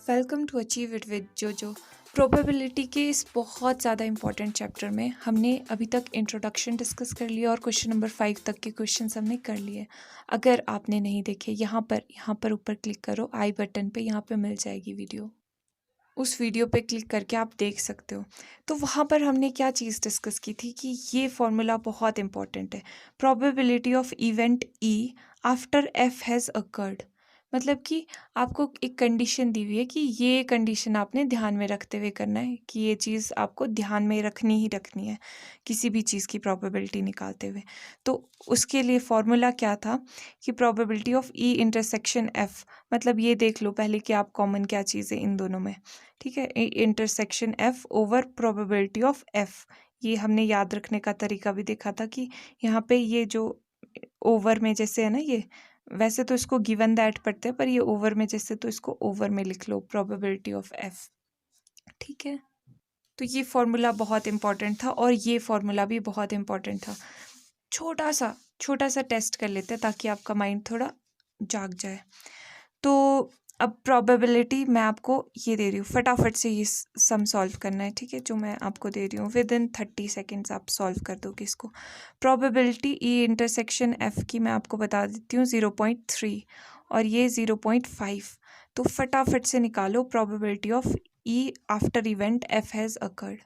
Welcome to achieve it with JoJo. Probability के इस बहुत ज़्यादा इंपॉर्टेंट चैप्टर में हमने अभी तक इंट्रोडक्शन डिस्कस कर लिया और क्वेश्चन नंबर 5 तक के क्वेश्चंस हमने कर लिए। अगर आपने नहीं देखे यहाँ पर ऊपर क्लिक करो आई बटन पे, यहाँ पे मिल जाएगी वीडियो। उस वीडियो पे क्लिक करके आप देख सकते हो। तो वहाँ पर हमने क्या चीज़ डिस्कस की थी कि ये फॉर्मूला बहुत इंपॉर्टेंट है। Probability of event E after F has occurred, मतलब कि आपको एक कंडीशन दी हुई है कि ये कंडीशन आपने ध्यान में रखते हुए करना है कि ये चीज़ आपको ध्यान में रखनी ही रखनी है किसी भी चीज़ की प्रोबेबिलिटी निकालते हुए। तो उसके लिए फॉर्मूला क्या था कि probability of E intersection F, मतलब ये देख लो पहले कि आप कॉमन क्या चीज़ है इन दोनों में, ठीक है। Intersection F over probability of F, ये हमने याद रखने का तरीका भी देखा था कि यहाँ पे ये जो ओवर में जैसे है ना, ये वैसे तो इसको गिवन दैट पढ़ते हैं पर ये ओवर में जैसे, तो इसको ओवर में लिख लो प्रोबेबिलिटी ऑफ एफ, ठीक है। तो ये फॉर्मूला बहुत इंपॉर्टेंट था और ये फॉर्मूला भी बहुत इंपॉर्टेंट था। छोटा सा टेस्ट कर लेते हैं ताकि आपका माइंड थोड़ा जाग जाए। तो अब प्रोबेबिलिटी मैं आपको ये दे रही हूँ, फटाफट से ये सम सॉल्व करना है, ठीक है। जो मैं आपको दे रही हूँ विद इन 30 सेकेंड्स आप सॉल्व कर दोगे इसको। प्रोबेबिलिटी ई इंटरसेक्शन एफ की मैं आपको बता देती हूँ 0.3 और ये 0.5। तो फटाफट से निकालो probability of E after event F has occurred.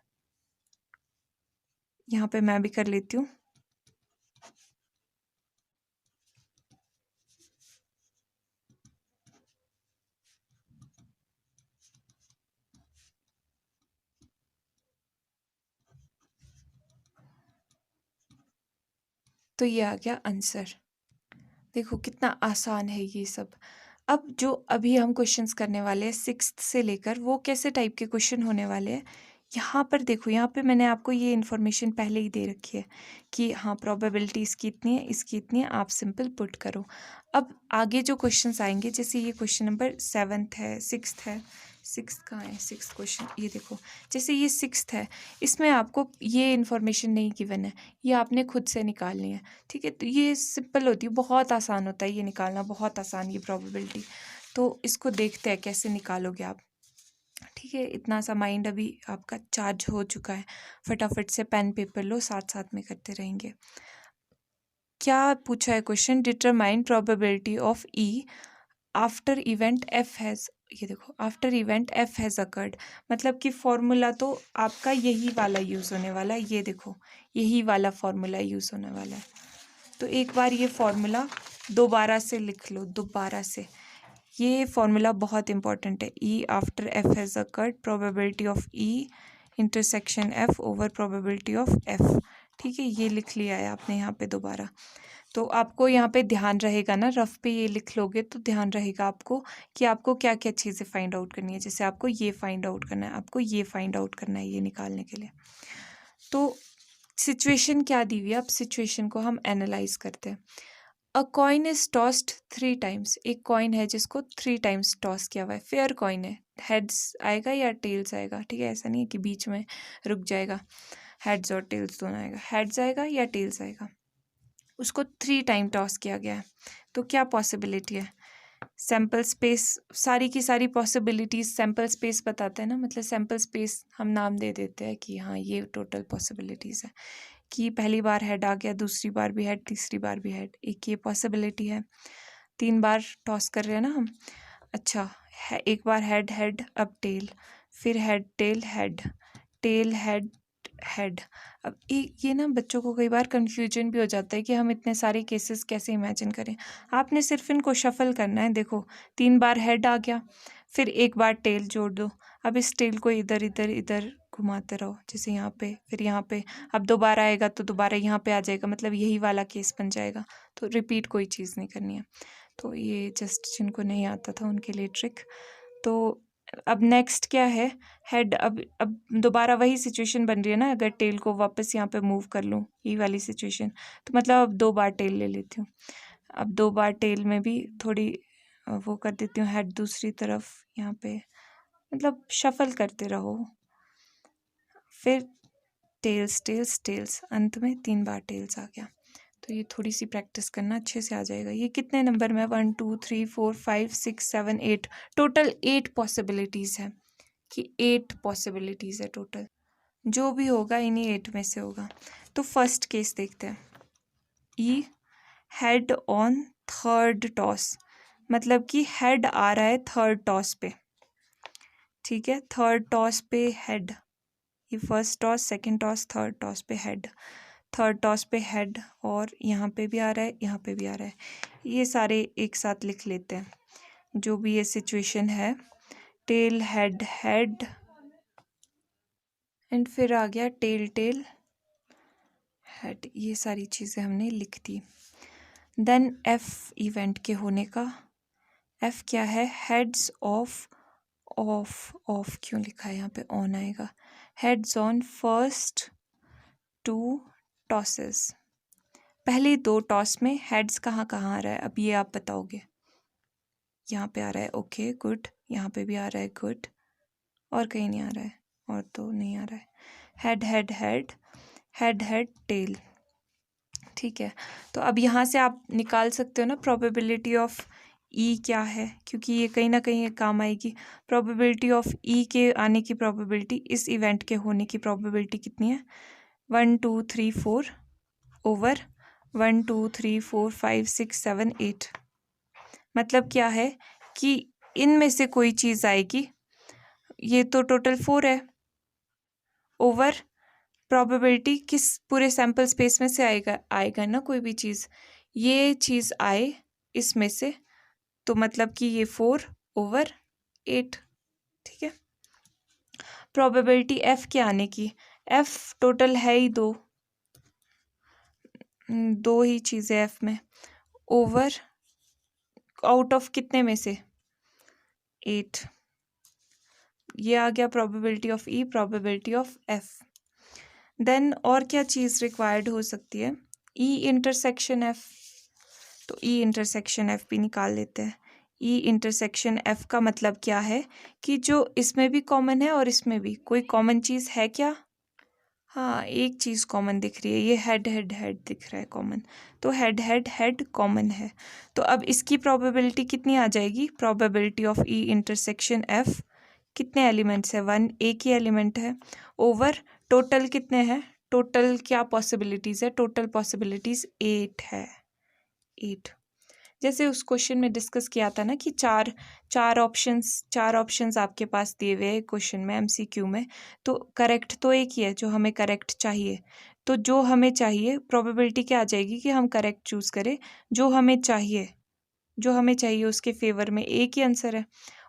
यहाँ पे मैं भी कर लेती हूँ। तो ये आ गया आंसर। देखो कितना आसान है ये सब। अब जो अभी हम क्वेश्चंस करने वाले हैं 6th से लेकर, वो कैसे टाइप के क्वेश्चन होने वाले हैं। यहाँ पर देखो, यहाँ पे मैंने आपको ये इन्फॉर्मेशन पहले ही दे रखी है कि हाँ प्रोबेबिलिटी इसकी इतनी है, इसकी इतनी है, आप सिंपल पुट करो। अब आगे जो क्वेश्चंस आएंगे, जैसे ये क्वेश्चन नंबर 7th है, 6th है, 6th कहाँ है, 6th क्वेश्चन ये देखो, जैसे ये 6th है, इसमें आपको ये इन्फॉर्मेशन नहीं गिवन है, ये आपने खुद से निकालनी है, ठीक है। तो ये सिंपल होती है, बहुत आसान होता है ये निकालना, बहुत आसान ये प्रोबेबिलिटी। तो इसको देखते हैं कैसे निकालोगे आप, ठीक है। इतना सा माइंड अभी आपका चार्ज हो चुका है, फटाफट से पेन पेपर लो, साथ साथ में करते रहेंगे। क्या पूछा है question, determine probability of E after event F has, ये देखो after event F has occurred, मतलब कि फॉर्मूला तो आपका यही वाला यूज़ होने वाला है, ये देखो यही वाला फॉर्मूला यूज़ होने वाला है। तो एक बार ये फॉर्मूला दोबारा से लिख लो, दोबारा से। ये फॉर्मूला बहुत इंपॉर्टेंट है, E after F has occurred probability of E intersection F over probability of F, ठीक है। ये लिख लिया है आपने यहाँ पे दोबारा। तो आपको यहाँ पे ध्यान रहेगा ना, रफ पे ये लिख लोगे तो ध्यान रहेगा आपको कि आपको क्या क्या चीज़ें फाइंड आउट करनी है। जैसे आपको ये फाइंड आउट करना है, आपको ये फाइंड आउट करना है, ये निकालने के लिए। तो सिचुएशन क्या दी हुई है, अब सिचुएशन को हम एनालाइज करते हैं। अ कॉइन इज टॉस्ड 3 टाइम्स, एक कॉइन है जिसको 3 टाइम्स टॉस किया हुआ है, फेयर कॉइन है, हेड्स आएगा या टेल्स आएगा, ठीक है। ऐसा नहीं है कि बीच में रुक जाएगा, हेड्स और टेल्स दोनों आएगा, हेड्स आएगा या टेल्स आएगा। उसको 3 टाइम टॉस किया गया है, तो क्या पॉसिबिलिटी है। सैम्पल स्पेस, सारी की सारी पॉसिबिलिटीज सैम्पल स्पेस बताते हैं ना, मतलब सैम्पल स्पेस हम नाम दे देते हैं कि हाँ ये टोटल पॉसिबिलिटीज़ है कि पहली बार हेड आ गया, दूसरी बार भी हेड, तीसरी बार भी हेड, एक ये पॉसिबिलिटी है। 3 बार टॉस कर रहे हैं ना हम, अच्छा है, एक बार हेड हेड, अब टेल, फिर head tail head, tail head head. अब ये ना बच्चों को कई बार कन्फ्यूजन भी हो जाता है कि हम इतने सारे केसेस कैसे इमेजिन करें। आपने सिर्फ इनको शफल करना है। देखो 3 बार हेड आ गया, फिर एक बार टेल जोड़ दो, अब इस टेल को इधर इधर इधर घुमाते रहो, जैसे यहाँ पे, फिर यहाँ पे, अब दोबारा आएगा तो दोबारा यहाँ पे आ जाएगा, मतलब यही वाला केस बन जाएगा। तो रिपीट कोई चीज़ नहीं करनी है। तो ये जस्ट जिनको नहीं आता था उनके लिए ट्रिक। तो अब नेक्स्ट क्या है, हेड, अब दोबारा वही सिचुएशन बन रही है ना, अगर टेल को वापस यहाँ पे मूव कर लूँ, ये वाली सिचुएशन, तो मतलब अब 2 बार टेल ले लेती हूँ। अब 2 बार टेल में भी थोड़ी वो कर देती हूँ, हेड दूसरी तरफ यहाँ पे, मतलब शफल करते रहो, फिर टेल्स टेल्स टेल्स, अंत में 3 बार टेल्स आ गया। तो तो ये थोड़ी सी प्रैक्टिस करना, अच्छे से आ जाएगा। ये कितने नंबर में? 1 2 3 4 5 6 7 8, टोटल 8 पॉसिबिलिटीज़ है कि 8 पॉसिबिलिटीज़ है टोटल। जो भी होगा इन्हीं 8 में से होगा। तो फर्स्ट केस देखते हैं। ई हेड ऑन थर्ड टॉस, मतलब कि हेड आ रहा है थर्ड टॉस पे, ठीक है। थर्ड टॉस पे हेड, ये first toss, second toss, third toss पे हेड, थर्ड टॉस पे हेड, और यहाँ पे भी आ रहा है, यहाँ पे भी आ रहा है। ये सारे एक साथ लिख लेते हैं, जो भी ये सिचुएशन है। टेल हेड हेड, एंड फिर आ गया टेल टेल हेड। ये सारी चीज़ें हमने लिख दी। देन एफ इवेंट के होने का, एफ क्या है? हेड्स ऑफ, ऑफ क्यों लिखा है यहाँ पे? ऑन आएगा। हेड्स ऑन फर्स्ट 2 टॉसेस, पहले 2 टॉस में हेड्स कहाँ कहाँ आ रहा है? अब ये आप बताओगे। यहाँ पे आ रहा है, ओके गुड। यहाँ पे भी आ रहा है, गुड। और कहीं नहीं आ रहा है, और तो नहीं आ रहा है। Head head head, head head tell, ठीक है। तो अब यहाँ से आप निकाल सकते हो ना प्रोबेबिलिटी ऑफ ई क्या है, क्योंकि ये कहीं ना कहीं काम आएगी। प्रोबेबिलिटी ऑफ ई के आने की प्रोबेबिलिटी, इस इवेंट के होने की प्रोबेबिलिटी कितनी है? 1 2 3 4 ओवर 1 2 3 4 5 6 7 8। मतलब क्या है कि इनमें से कोई चीज़ आएगी, ये तो टोटल 4 है, ओवर प्रोबेबिलिटी किस पूरे सैम्पल स्पेस में से आएगा ना कोई भी चीज़, ये चीज़ आए इसमें से, तो मतलब कि ये 4 ओवर 8, ठीक है। प्रोबेबिलिटी एफ के आने की, एफ टोटल है ही 2 ही चीज़ें एफ में, ओवर आउट ऑफ कितने में से? 8। ये आ गया probability of E, probability of F. Then और क्या चीज़ रिक्वायर्ड हो सकती है? E intersection F. तो ई इंटरसेक्शन एफ भी निकाल लेते हैं। ई इंटरसेक्शन एफ का मतलब क्या है कि जो इसमें भी कॉमन है और इसमें भी, कोई कॉमन चीज़ है क्या? हाँ, एक चीज़ कॉमन दिख रही है, ये हेड हेड हेड दिख रहा है कॉमन, तो हेड हेड हेड कॉमन है। तो अब इसकी प्रोबेबिलिटी कितनी आ जाएगी? Probability of E intersection F, कितने एलिमेंट्स है? 1, एक ही एलिमेंट है, ओवर टोटल कितने हैं? टोटल क्या पॉसिबिलिटीज़ है? टोटल पॉसिबिलिटीज़ 8 है, 8। जैसे उस क्वेश्चन में डिस्कस किया था ना कि चार ऑप्शंस आपके पास दिए हुए हैं क्वेश्चन में, एमसीक्यू में, तो करेक्ट तो एक ही है जो हमें करेक्ट चाहिए। तो जो हमें चाहिए, प्रोबेबिलिटी क्या आ जाएगी कि हम करेक्ट चूज़ करें, जो हमें चाहिए उसके फेवर में एक ही आंसर है,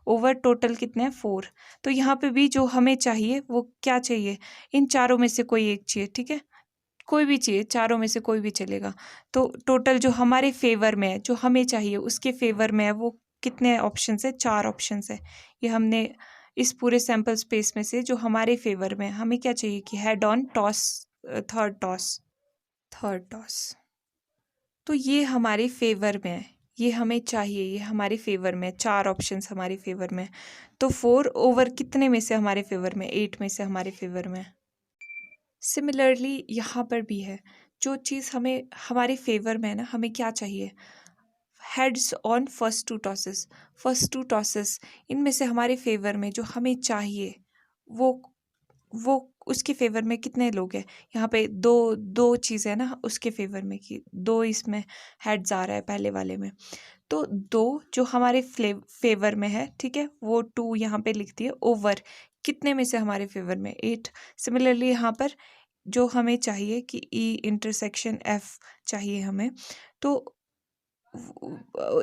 ओवर टोटल कितने हैं? 4। तो यहाँ पे भी जो हमें चाहिए वो क्या चाहिए? इन चारों में से कोई एक चाहिए, ठीक है, कोई भी चाहिए, चारों में से कोई भी चलेगा। तो टोटल जो हमारे फेवर में है, जो हमें चाहिए उसके फेवर में है, वो कितने ऑप्शंस है? 4 ऑप्शंस है। ये हमने इस पूरे सैम्पल स्पेस में से जो हमारे फेवर में है, हमें क्या चाहिए कि head on toss, third toss, तो ये हमारे फेवर में है, ये हमें चाहिए, ये हमारे फेवर में, 4 ऑप्शंस हमारे फेवर में। तो 4 ओवर कितने में से हमारे फेवर में? 8 में से हमारे फेवर में। सिमिलरली यहाँ पर भी है, जो चीज़ हमें हमारे फेवर में है ना, हमें क्या चाहिए? हेड्स ऑन फर्स्ट 2 टॉसेस, इनमें से हमारे फेवर में जो हमें चाहिए वो उसके फेवर में कितने लोग हैं? यहाँ पे दो चीज़ें हैं ना उसके फेवर में, कि 2 इसमें हेड्स आ रहा है पहले वाले में, तो 2 जो हमारे फेवर में है, ठीक है, वो 2 यहाँ पे लिख दिए, ओवर कितने में से हमारे फेवर में? 8। सिमिलरली यहाँ पर जो हमें चाहिए कि ई इंटरसेक्शन एफ चाहिए हमें, तो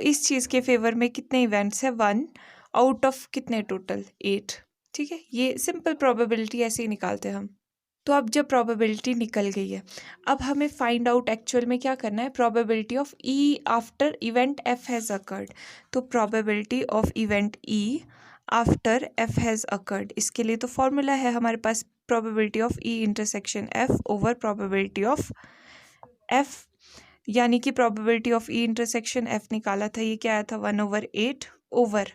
इस चीज़ के फेवर में कितने इवेंट्स है? 1 आउट ऑफ कितने? टोटल 8, ठीक है। ये सिंपल प्रोबेबिलिटी ऐसे ही निकालते हैं हम। तो अब जब प्रोबेबिलिटी निकल गई है, अब हमें फाइंड आउट एक्चुअल में क्या करना है? Probability of E after event F has occurred. तो probability of event E after F has occurred, इसके लिए तो फॉर्मूला है हमारे पास, probability of E intersection F over probability of F, यानी कि probability of E intersection F निकाला था, ये क्या आया था? 1/8, ओवर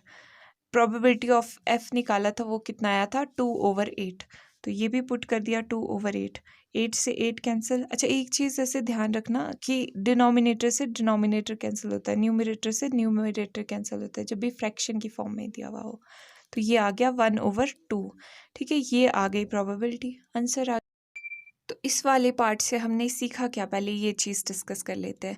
प्रोबेबिलिटी ऑफ एफ निकाला था, वो कितना आया था? 2/8। तो ये भी पुट कर दिया 2/8। 8 से 8 कैंसिल। अच्छा, एक चीज़ ऐसे ध्यान रखना कि डिनोमिनेटर से डिनोमिनेटर कैंसिल होता है, न्यूमरेटर से न्यूमरेटर कैंसिल होता है जब भी फ्रैक्शन की फॉर्म में दिया हुआ हो। तो ये आ गया 1/2। ठीक है, ये आ गई प्रोबेबिलिटी, आंसर आ। तो इस वाले पार्ट से हमने सीखा क्या, पहले ये चीज़ डिस्कस कर लेते हैं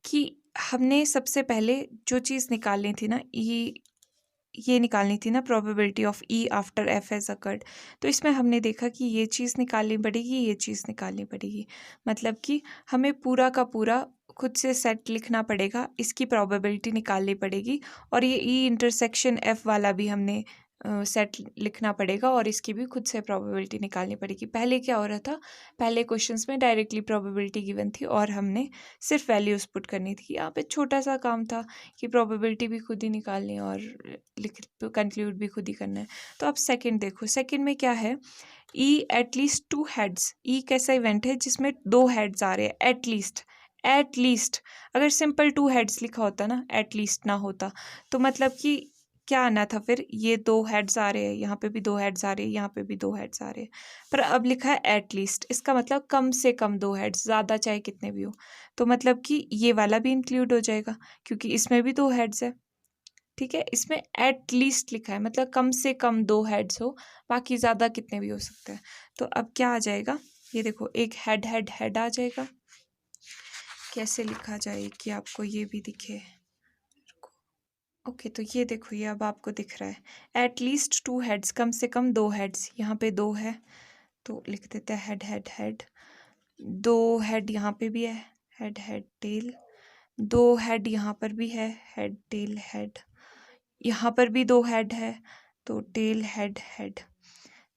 कि हमने सबसे पहले जो चीज़ निकालनी थी ना, ये निकालनी थी ना, probability of E after F has occurred. तो इसमें हमने देखा कि ये चीज़ निकालनी पड़ेगी, ये चीज़ निकालनी पड़ेगी। मतलब कि हमें पूरा का पूरा खुद से सेट लिखना पड़ेगा, इसकी प्रोबेबिलिटी निकालनी पड़ेगी, और ये ई इंटरसेक्शन एफ वाला भी हमने सेट लिखना पड़ेगा और इसकी भी खुद से प्रोबेबिलिटी निकालनी पड़ेगी। पहले क्या हो रहा था, पहले क्वेश्चंस में डायरेक्टली प्रोबेबिलिटी गिवन थी और हमने सिर्फ वैल्यूज पुट करनी थी। यहाँ पे छोटा सा काम था कि प्रोबेबिलिटी भी खुद ही निकालनी है और लिख कंक्लूड भी खुद ही करना है। तो अब सेकंड देखो, सेकंड में क्या है, ई एटलीस्ट 2 हेड्स। ई कैसा इवेंट है जिसमें 2 हेड्स आ रहे हैं, एटलीस्ट। एटलीस्ट अगर सिंपल 2 हेड्स लिखा होता ना, एटलीस्ट ना होता, तो मतलब कि क्या आना था फिर, ये 2 हेड्स आ रहे हैं, यहाँ पे भी 2 हेड्स आ रहे हैं, यहाँ पे भी 2 हेड्स आ रहे हैं, पर अब लिखा है एटलीस्ट, इसका मतलब कम से कम 2 हेड्स, ज़्यादा चाहे कितने भी हो। तो मतलब कि ये वाला भी इंक्लूड हो जाएगा क्योंकि इसमें भी 2 हेड्स है। ठीक है, इसमें एटलीस्ट लिखा है मतलब कम से कम 2 हेड्स हो, बाकी ज़्यादा कितने भी हो सकते हैं। तो अब क्या आ जाएगा, ये देखो, एक हेड हेड हेड आ जाएगा। कैसे लिखा जाए कि आपको ये भी दिखे। ओके, तो ये देखो, ये अब आपको दिख रहा है, एटलीस्ट 2 हेड्स, कम से कम 2 हेड्स। यहाँ पे 2 है तो लिख देते हैं हेड हेड हेड। 2 हेड यहाँ पे भी है, हेड हेड टेल। 2 हेड यहाँ पर भी है, हेड टेल हेड। यहाँ पर भी 2 हेड है तो टेल हेड हेड।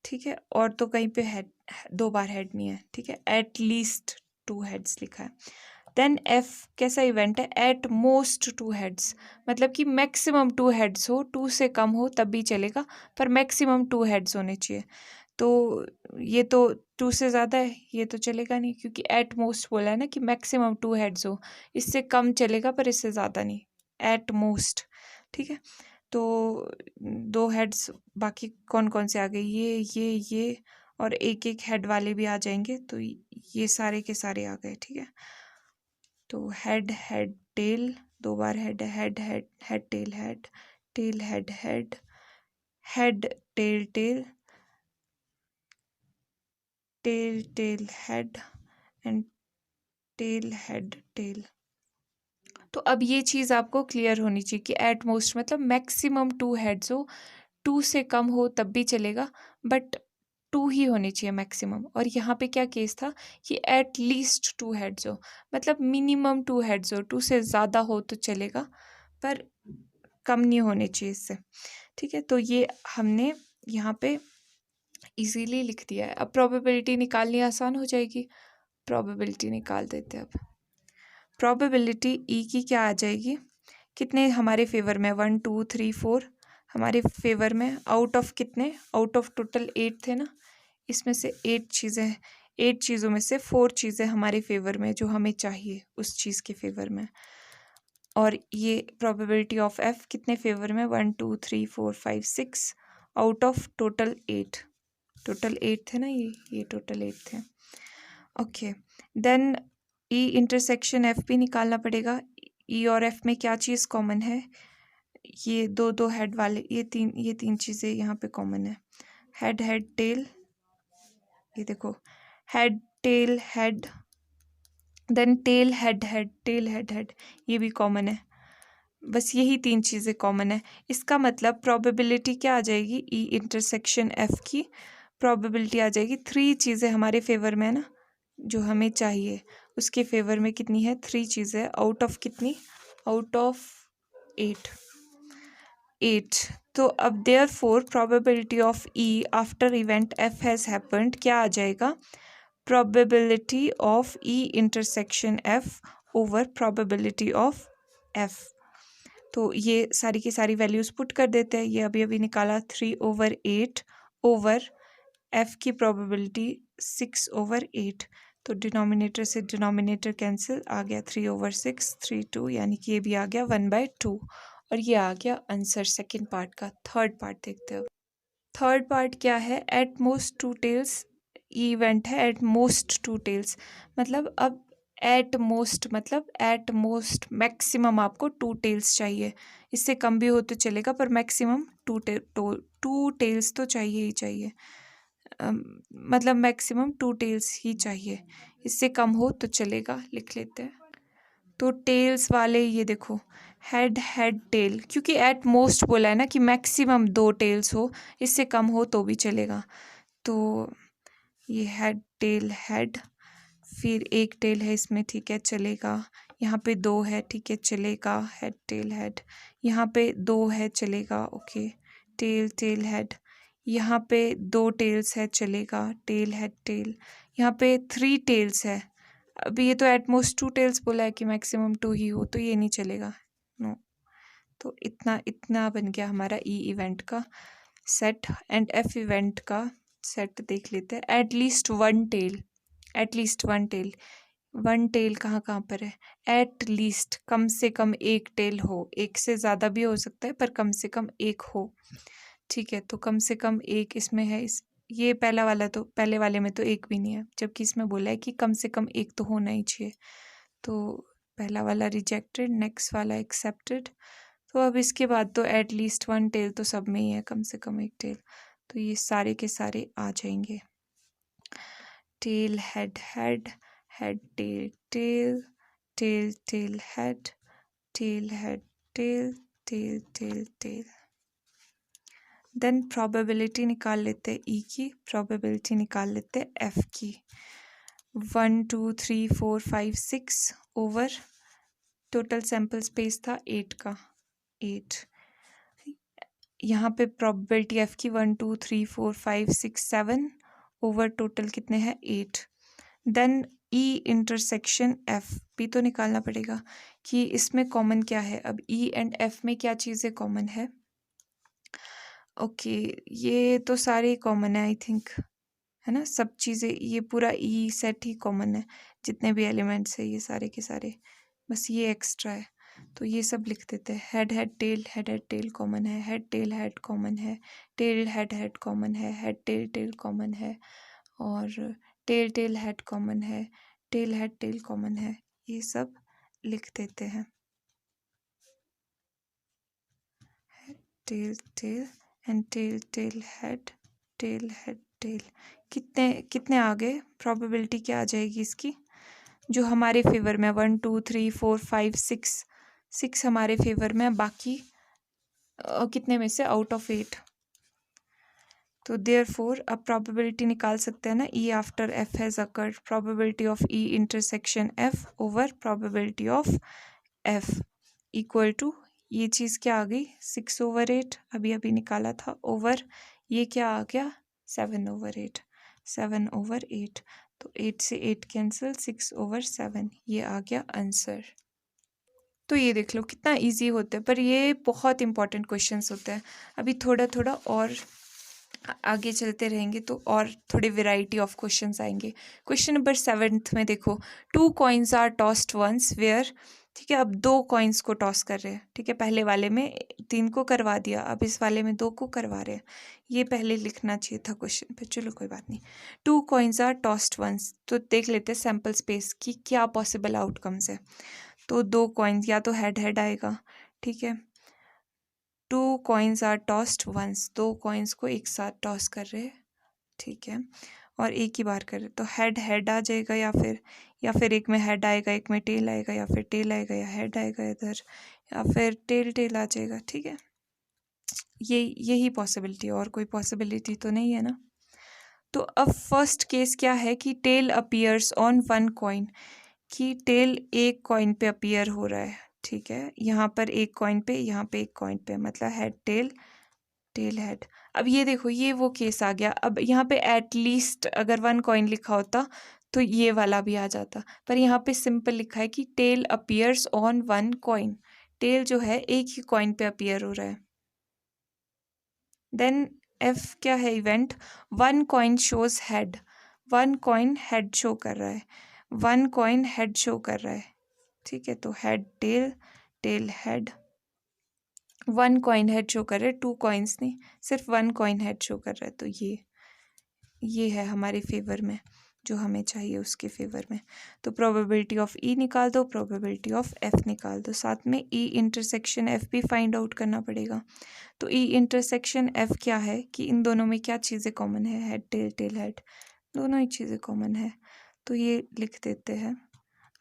ठीक है, और तो कहीं पे हेड 2 बार हेड नहीं है। ठीक है, एटलीस्ट 2 हेड्स लिखा है। देन एफ कैसा इवेंट है, एट मोस्ट 2 हेड्स, मतलब कि मैक्सिमम 2 हेड्स हो, 2 से कम हो तब भी चलेगा, पर मैक्सिमम 2 हेड्स होने चाहिए। तो ये तो 2 से ज़्यादा है, ये तो चलेगा नहीं क्योंकि एट मोस्ट बोला है ना कि मैक्सिमम 2 हेड्स हो, इससे कम चलेगा पर इससे ज़्यादा नहीं, एट मोस्ट। ठीक है, तो 2 हेड्स, बाकी कौन कौन से आ गए, ये और एक एक हेड वाले भी आ जाएंगे, तो ये सारे के सारे आ गए। ठीक है, तो हेड हेड टेल, 2 बार head head head head tail head, tail head head, head tail tail, tail tail head and tail head tail. तो अब ये चीज़ आपको क्लियर होनी चाहिए कि एट मोस्ट मतलब मैक्सिमम 2 हेड्स हो, 2 से कम हो तब भी चलेगा, बट 2 ही होनी चाहिए मैक्सिमम। और यहाँ पे क्या केस था कि एट लीस्ट 2 हेड्स हो, मतलब मिनिमम 2 हेड्स हो, 2 से ज़्यादा हो तो चलेगा पर कम नहीं होने चाहिए इससे। ठीक है, तो ये हमने यहाँ पे इजीली लिख दिया है। अब प्रोबेबिलिटी निकालनी आसान हो जाएगी, प्रोबेबिलिटी निकाल देते हैं। अब प्रोबेबिलिटी ई की क्या आ जाएगी, कितने हमारे फेवर में, 1 2 3 4 हमारे फेवर में, आउट ऑफ कितने, आउट ऑफ टोटल 8 थे ना, इसमें से 8 चीज़ें, 8 चीज़ों में से 4 चीज़ें हमारे फेवर में, जो हमें चाहिए उस चीज़ के फेवर में। और ये प्रोबेबिलिटी ऑफ एफ कितने फेवर में, 1 2 3 4 5 6 आउट ऑफ टोटल 8, टोटल 8 थे ना, ये टोटल 8 थे। Okay, then E intersection F भी निकालना पड़ेगा। ई और एफ में क्या चीज़ कॉमन है, ये 2 हेड वाले, ये तीन चीज़ें यहाँ पे कॉमन है, हेड हेड टेल, ये देखो, head tail head, then tail head head, tail head head, ये भी कॉमन है। बस यही 3 चीज़ें कॉमन है। इसका मतलब प्रोबेबिलिटी क्या आ जाएगी, ई इंटरसेक्शन एफ की प्रोबेबिलिटी आ जाएगी, 3 चीज़ें हमारे फेवर में है ना, जो हमें चाहिए उसके फेवर में कितनी है, 3 चीज़ें, आउट ऑफ कितनी, आउट ऑफ 8। तो अब therefore probability of E after event F has happened क्या आ जाएगा, probability of E intersection F over probability of F. तो ये सारी की सारी वैल्यूज़ पुट कर देते हैं, ये अभी अभी निकाला, 3/8 ओवर एफ की प्रोबेबिलिटी 6/8। तो डिनोमिनेटर से डिनोमिनेटर कैंसिल, आ गया 3/6 3 2, यानी कि ये भी आ गया 1/2। और ये आ गया आंसर सेकंड पार्ट का। थर्ड पार्ट देखते हैं। थर्ड पार्ट क्या है, at most two tails event है, एट मोस्ट टू टेल्स मतलब अब एट मोस्ट मतलब एट मोस्ट मैक्सिमम आपको टू टेल्स चाहिए, इससे कम भी हो तो चलेगा पर मैक्सिमम टू टेल्स तो चाहिए ही चाहिए। मतलब मैक्सिमम टू टेल्स ही चाहिए, इससे कम हो तो चलेगा, लिख लेते हैं। तो टेल्स वाले ये देखो, हेड हेड टेल, क्योंकि एट मोस्ट बोला है ना कि मैक्सिमम दो टेल्स हो, इससे कम हो तो भी चलेगा। तो ये हेड टेल हेड, फिर एक टेल है इसमें, ठीक है चलेगा। यहाँ पे दो है, ठीक है चलेगा, हेड टेल हेड। यहाँ पे दो है, चलेगा, ओके। टेल टेल हेड, यहाँ पे दो टेल्स है, चलेगा, टेल हेड टेल। यहाँ पे थ्री टेल्स है, अभी ये तो एटमोस्ट टू टेल्स बोला है कि मैक्सिमम टू ही हो, तो ये नहीं चलेगा, नो। तो इतना इतना बन गया हमारा ई इवेंट का सेट। एंड एफ इवेंट का सेट देख लेते हैं। At least one tail, at least one tail, one tail कहाँ कहाँ पर है, एट लीस्ट कम से कम एक टेल हो, एक से ज़्यादा भी हो सकता है पर कम से कम एक हो, ठीक है। तो कम से कम एक इसमें है, इस ये पहला वाला तो पहले वाले में तो एक भी नहीं है, जबकि इसमें बोला है कि कम से कम एक तो होना ही चाहिए। तो पहला वाला रिजेक्टेड, नेक्स्ट वाला एक्सेप्टेड। तो अब इसके बाद तो एट लीस्ट वन टेल तो सब में ही है, कम से कम एक टेल, तो ये सारे के सारे आ जाएंगे। Tail head head, head tail tail, tail tail head, tail head tail, tail tail tail. Then probability निकाल लेते ई की, प्रोबेबिलिटी निकाल लेते एफ की। 1 2 3 4 5 6 ओवर टोटल सैम्पल स्पेस था 8 का, 8। यहाँ पे प्रोबेबिलिटी एफ की 1 2 3 4 5 6 7 ओवर टोटल कितने हैं 8। देन ई इंटरसेक्शन एफ भी तो निकालना पड़ेगा कि इसमें कॉमन क्या है। अब ई एंड एफ में क्या चीज़ें कॉमन है, ओके ये तो सारे कॉमन है आई थिंक, है ना, सब चीज़ें, ये पूरा ई सेट ही कॉमन है, जितने भी एलिमेंट्स है ये सारे के सारे, बस ये एक्स्ट्रा है। तो ये सब लिख देते हैं। हेड हेड टेल कॉमन है, हेड कॉमन है, टेल हेड कॉमन है, हेड टेल कॉमन है, और टेल हेड कॉमन है, टेल टेल कॉमन है, ये सब लिख देते हैं। Tail tail and tail head tail कितने कितने आ गए, प्रोबेबिलिटी क्या आ जाएगी इसकी जो हमारे फेवर में, 1 2 3 4 5 6, 6 हमारे फेवर में, बाकी कितने में से, आउट ऑफ 8। तो देयरफॉर अब प्रोबेबिलिटी निकाल सकते हैं ना, E after F has occurred, probability of E intersection F over probability of F equal to, ये चीज़ क्या आ गई 6 ओवर 8, अभी अभी निकाला था, ओवर ये क्या आ गया 7 ओवर 8, 7 ओवर 8। तो 8 से 8 कैंसिल, 6 ओवर 7, ये आ गया आंसर। तो ये देख लो कितना इजी होता है, पर ये बहुत इंपॉर्टेंट क्वेश्चंस होते हैं। अभी थोड़ा थोड़ा और आगे चलते रहेंगे तो और थोड़े वेराइटी ऑफ क्वेश्चंस आएंगे। क्वेश्चन नंबर 7 में देखो, 2 coins are tossed once where, ठीक है, अब 2 कॉइन्स को टॉस कर रहे हैं, ठीक है, पहले वाले में 3 को करवा दिया, अब इस वाले में 2 को करवा रहे हैं। ये पहले लिखना चाहिए था क्वेश्चन पे, चलो कोई बात नहीं। 2 कॉइन्स आर टॉस्ड वंस, तो देख लेते हैं सैम्पल स्पेस की क्या पॉसिबल आउटकम्स है। तो 2 कॉइन्स, या तो हेड आएगा, ठीक है, 2 coins are tossed once, 2 coins को एक साथ टॉस कर रहे हैं, ठीक है, और एक ही बार कर रहे, तो हेड आ जाएगा, या फिर एक में हेड आएगा, एक में टेल आएगा, या फिर टेल आएगा या हेड आएगा इधर, या फिर टेल आ जाएगा, ठीक है। यही पॉसिबिलिटी, और कोई पॉसिबिलिटी तो नहीं है ना। तो अब फर्स्ट केस क्या है कि tail appears on one coin, कि टेल एक कॉइन पे अपीयर हो रहा है, ठीक है, यहाँ पर एक कॉइन पे, यहाँ पे एक कॉइन पे, मतलब हेड टेल हेड। अब ये देखो, ये वो केस आ गया। अब यहाँ पे एटलीस्ट अगर वन कॉइन लिखा होता तो ये वाला भी आ जाता, पर यहाँ पे सिंपल लिखा है कि tail appears on one coin, tail जो है एक ही कॉइन पे अपीयर हो रहा है। देन एफ क्या है event, one coin shows head, one coin head show कर रहा है, वन कॉइन हेड शो कर रहा है, ठीक है, तो head tail head. 1 coin head show कर रहा है, 2 कॉइन्स नहीं, सिर्फ 1 कॉइन हेड शो कर रहा है। तो ये है हमारे फेवर में, जो हमें चाहिए उसके फेवर में। तो प्रोबेबिलिटी ऑफ ई निकाल दो, प्रोबेबिलिटी ऑफ एफ निकाल दो, साथ में ई इंटरसेक्शन एफ भी फाइंड आउट करना पड़ेगा। तो ई इंटरसेक्शन एफ क्या है कि इन दोनों में क्या चीज़ें कॉमन है, हेड टेल टेल हेड, दोनों ही चीज़ें कॉमन है। तो ये लिख देते हैं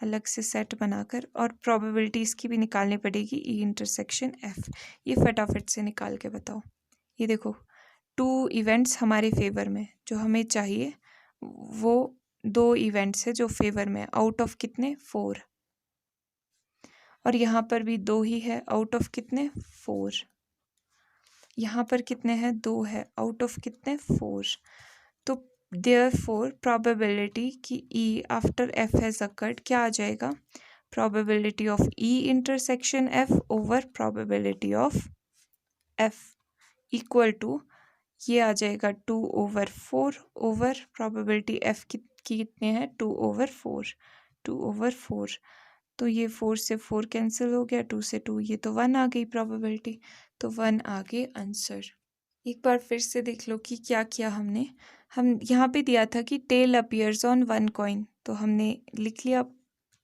अलग से सेट बनाकर, और प्रोबेबिलिटी इसकी भी निकालनी पड़ेगी, ई इंटरसेक्शन एफ। ये फटाफट से निकाल के बताओ। ये देखो 2 इवेंट्स हमारे फेवर में, जो हमें चाहिए वो 2 इवेंट्स है जो फेवर में, आउट ऑफ कितने 4, और यहाँ पर भी 2 ही है, आउट ऑफ कितने 4, यहाँ पर कितने हैं 2 है, आउट ऑफ कितने 4। तो देयरफॉर प्रोबेबिलिटी कि E after F has occurred क्या आ जाएगा, probability of E intersection F over probability of F equal to, ये आ जाएगा 2/4 ओवर प्रोबेबिलिटी एफ की कितने हैं 2/4, 2/4। तो ये 4 से 4 कैंसिल हो गया, 2 से 2, ये तो 1 आ गई प्रोबेबिलिटी, तो 1 आ गई आंसर। एक बार फिर से देख लो कि क्या किया हमने। हम यहाँ पे दिया था कि टेल अपीयर्स ऑन 1 कॉइन, तो हमने लिख लिया,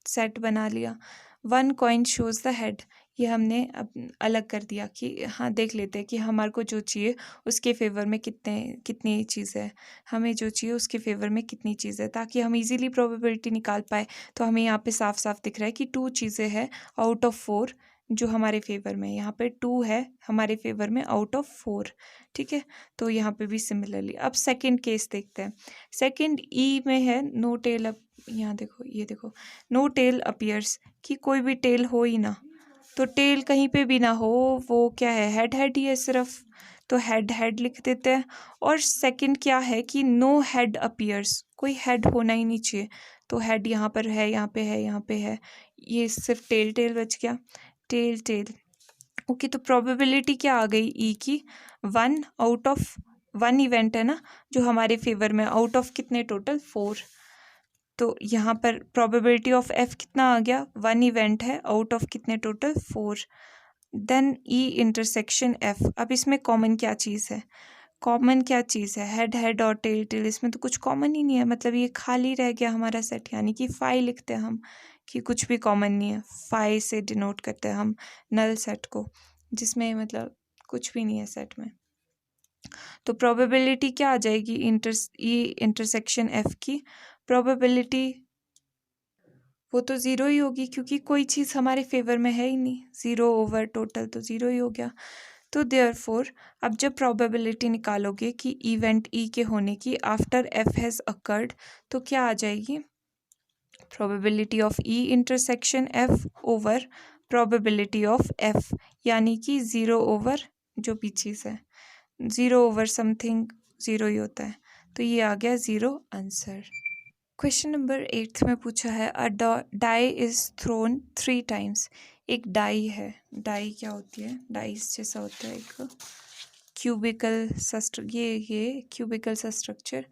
सेट बना लिया। 1 कॉइन शोज़ द हेड, ये हमने अब अलग कर दिया कि हाँ देख लेते हैं कि हमारे को जो चाहिए उसके फेवर में कितनी चीज़ है, हमें जो चाहिए उसके फेवर में कितनी चीज़ है, ताकि हम इजीली प्रोबेबिलिटी निकाल पाए। तो हमें यहाँ पे साफ साफ दिख रहा है कि 2 चीज़ें हैं आउट ऑफ 4 जो हमारे फेवर में, यहाँ पे 2 है हमारे फेवर में आउट ऑफ 4, ठीक है। तो यहाँ पे भी सिमिलरली। अब सेकंड केस देखते हैं। सेकंड ई में है नो टेल अप, यहाँ देखो, ये देखो नो टेल अपीयर्स, कि कोई भी टेल हो ही ना, तो टेल कहीं पे भी ना हो, वो क्या है हेड हेड ही है सिर्फ, तो हेड हेड लिख देते हैं। और सेकंड क्या है कि नो हेड अपीयर्स, कोई हेड होना ही नहीं चाहिए, तो हेड यहाँ पर है, यहाँ पे है, यहाँ पे है, ये सिर्फ टेल टेल बच गया, टेल टेल। ओके, तो प्रोबेबिलिटी क्या आ गई ई की, 1 आउट ऑफ 1 इवेंट है ना जो हमारे फेवर में, आउट ऑफ कितने टोटल 4, तो यहाँ पर प्रोबेबिलिटी ऑफ एफ कितना आ गया, 1 इवेंट है आउट ऑफ कितने total 4। Then E intersection F, अब इसमें कॉमन क्या चीज़ है, कॉमन क्या चीज़ है, हेड हेड और टेल टेल, इसमें तो कुछ कॉमन ही नहीं है, मतलब ये खाली रह गया हमारा सेट, यानी कि 5 लिखते हैं हम कि कुछ भी कॉमन नहीं है, 5 से डिनोट करते हैं हम नल सेट को, जिसमें मतलब कुछ भी नहीं है सेट में। तो प्रोबेबिलिटी क्या आ जाएगी ई इंटरसेक्शन एफ की, प्रोबेबिलिटी वो तो 0 ही होगी, क्योंकि कोई चीज़ हमारे फेवर में है ही नहीं, 0 ओवर टोटल तो 0 ही हो गया। तो देयरफॉर अब जब प्रोबेबिलिटी निकालोगे कि इवेंट ई के होने की आफ्टर एफ हैज़ अकर्ड, तो क्या आ जाएगी, probability of E intersection F over probability of F, यानी कि 0 ओवर जो भी चीज़ है, 0 ओवर समथिंग 0 ही होता है, तो ये आ गया 0 आंसर। क्वेश्चन नंबर 8 में पूछा है अ डाई इज थ्रोन 3 टाइम्स। एक डाई है, डाई क्या होती है, डाइस जैसा होता है एक क्यूबिकल ये क्यूबिकल सा स्ट्रक्चर,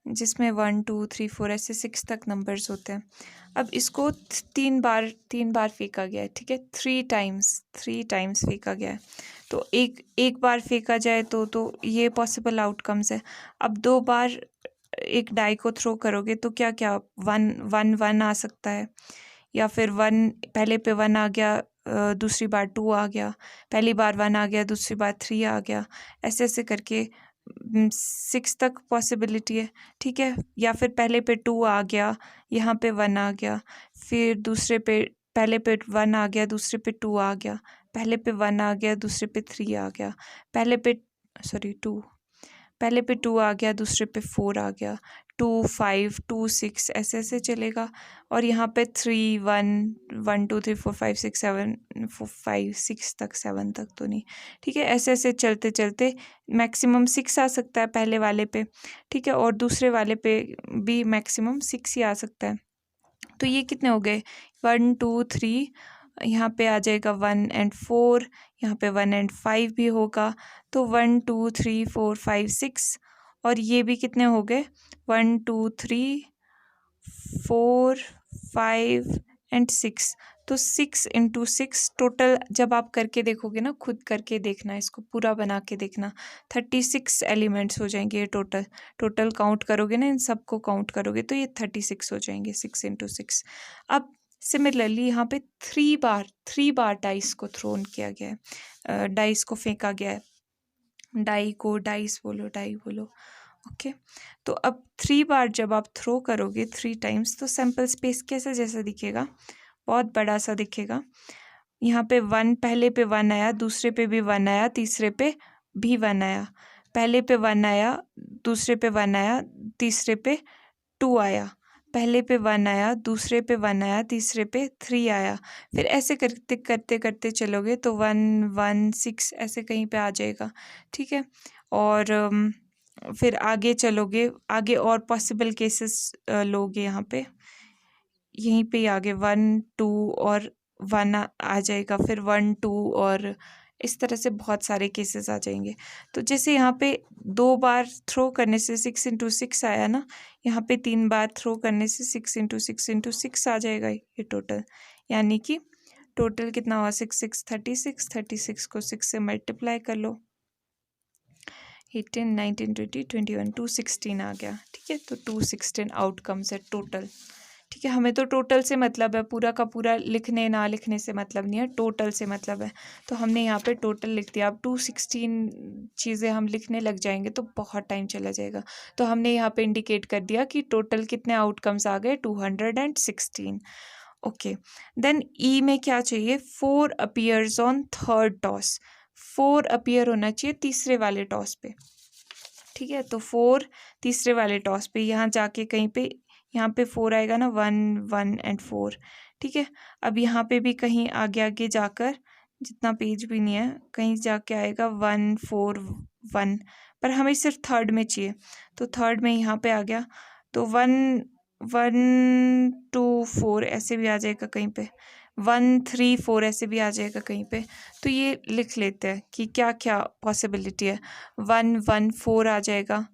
जिसमें 1 2 3 4 ऐसे 6 तक नंबर्स होते हैं। अब इसको 3 बार फेंका गया है, ठीक है, 3 टाइम्स फेंका गया है। तो एक बार फेंका जाए तो ये पॉसिबल आउटकम्स है। अब 2 बार एक डाई को थ्रो करोगे तो क्या क्या 1 आ सकता है, या फिर 1 पहले पे 1 आ गया, दूसरी बार 2 आ गया, पहली बार 1 आ गया, दूसरी बार 3 आ गया, ऐसे ऐसे करके 6 तक पॉसिबिलिटी है, ठीक है। या फिर पहले पे 2 आ गया, यहाँ पे 1 आ गया, फिर दूसरे पे पहले पे 1 आ गया, दूसरे पे 2 आ गया, पहले पे 1 आ गया, दूसरे पे 3 आ गया, पहले पे 2 आ गया, दूसरे पे 4 आ गया, 2 5 2 6 ऐसे ऐसे चलेगा। और यहाँ पे 3 1 2 3 4 5 6 7 5 6 तक 7 तक तो नहीं, ठीक है, ऐसे ऐसे चलते चलते मैक्सिमम 6 आ सकता है पहले वाले पे, ठीक है, और दूसरे वाले पे भी मैक्सिमम 6 ही आ सकता है। तो ये कितने हो गए 1 2 3, यहाँ पे आ जाएगा 1 and 4, यहाँ पे 1 and 5 भी होगा, तो 1 2 3 4 5 6, और ये भी कितने हो गए 1 2 3 4 5 and 6, तो 6 इंटू 6 टोटल जब आप करके देखोगे ना, खुद करके देखना, इसको पूरा बना के देखना, 36 एलिमेंट्स हो जाएंगे ये टोटल काउंट करोगे ना, इन सबको काउंट करोगे तो ये 36 हो जाएंगे, 6 इंटू 6। अब सिमिलरली यहाँ पे 3 बार डाइस को थ्रोन किया गया है, डाइस को फेंका गया है, डाई बोलो। ओके, तो अब 3 बार जब आप थ्रो करोगे 3 टाइम्स, तो सैम्पल स्पेस कैसा जैसा दिखेगा, बहुत बड़ा सा दिखेगा। यहाँ पे 1, पहले पे 1 आया, दूसरे पे भी 1 आया, तीसरे पे भी 1 आया, पहले पे 1 आया, दूसरे पे 1 आया, तीसरे पे 2 आया, पहले पे 1 आया, दूसरे पे 1 आया, तीसरे पे 3 आया। फिर ऐसे करते करते करते चलोगे तो 1 1 6 ऐसे कहीं पे आ जाएगा, ठीक है। और फिर आगे चलोगे, आगे और पॉसिबल केसेस लोगे, यहाँ पे यहीं पे आगे 1 2 और 1 आ जाएगा, फिर 1 2 और इस तरह से बहुत सारे केसेस आ जाएंगे। तो जैसे यहाँ पे 2 बार थ्रो करने से 6 इंटू 6 आया ना, यहाँ पे 3 बार थ्रो करने से 6 इंटू 6 आ जाएगा ये टोटल। यानी कि टोटल कितना हुआ, 6 6 36 को 6 से मल्टीप्लाई कर लो, 18 19 20 21 216 आ गया, ठीक है। तो 216 आउटकम्स है टोटल, ठीक है। हमें तो टोटल से मतलब है, पूरा का पूरा लिखने ना लिखने से मतलब नहीं है, टोटल से मतलब है। तो हमने यहाँ पे टोटल लिख दिया। अब 216 चीज़ें हम लिखने लग जाएंगे तो बहुत टाइम चला जाएगा, तो हमने यहाँ पे इंडिकेट कर दिया कि टोटल कितने आउटकम्स आ गए, 216। ओके, देन ई में क्या चाहिए, 4 appears on third toss, 4 appear होना चाहिए तीसरे वाले टॉस पे, ठीक है। तो 4 तीसरे वाले टॉस पे, यहाँ जाके कहीं पे यहाँ पे 4 आएगा ना, 1 1 एंड 4, ठीक है। अब यहाँ पे भी कहीं आगे आगे जाकर, जितना पेज भी नहीं है, कहीं जाके आएगा 1 4 1, पर हमें सिर्फ थर्ड में चाहिए, तो थर्ड में यहाँ पे आ गया, तो 1 1 2 4 ऐसे भी आ जाएगा कहीं पे, 1 3 4 ऐसे भी आ जाएगा कहीं पे। तो ये लिख लेते हैं कि क्या क्या पॉसिबिलिटी है। 1 1 4 आ जाएगा,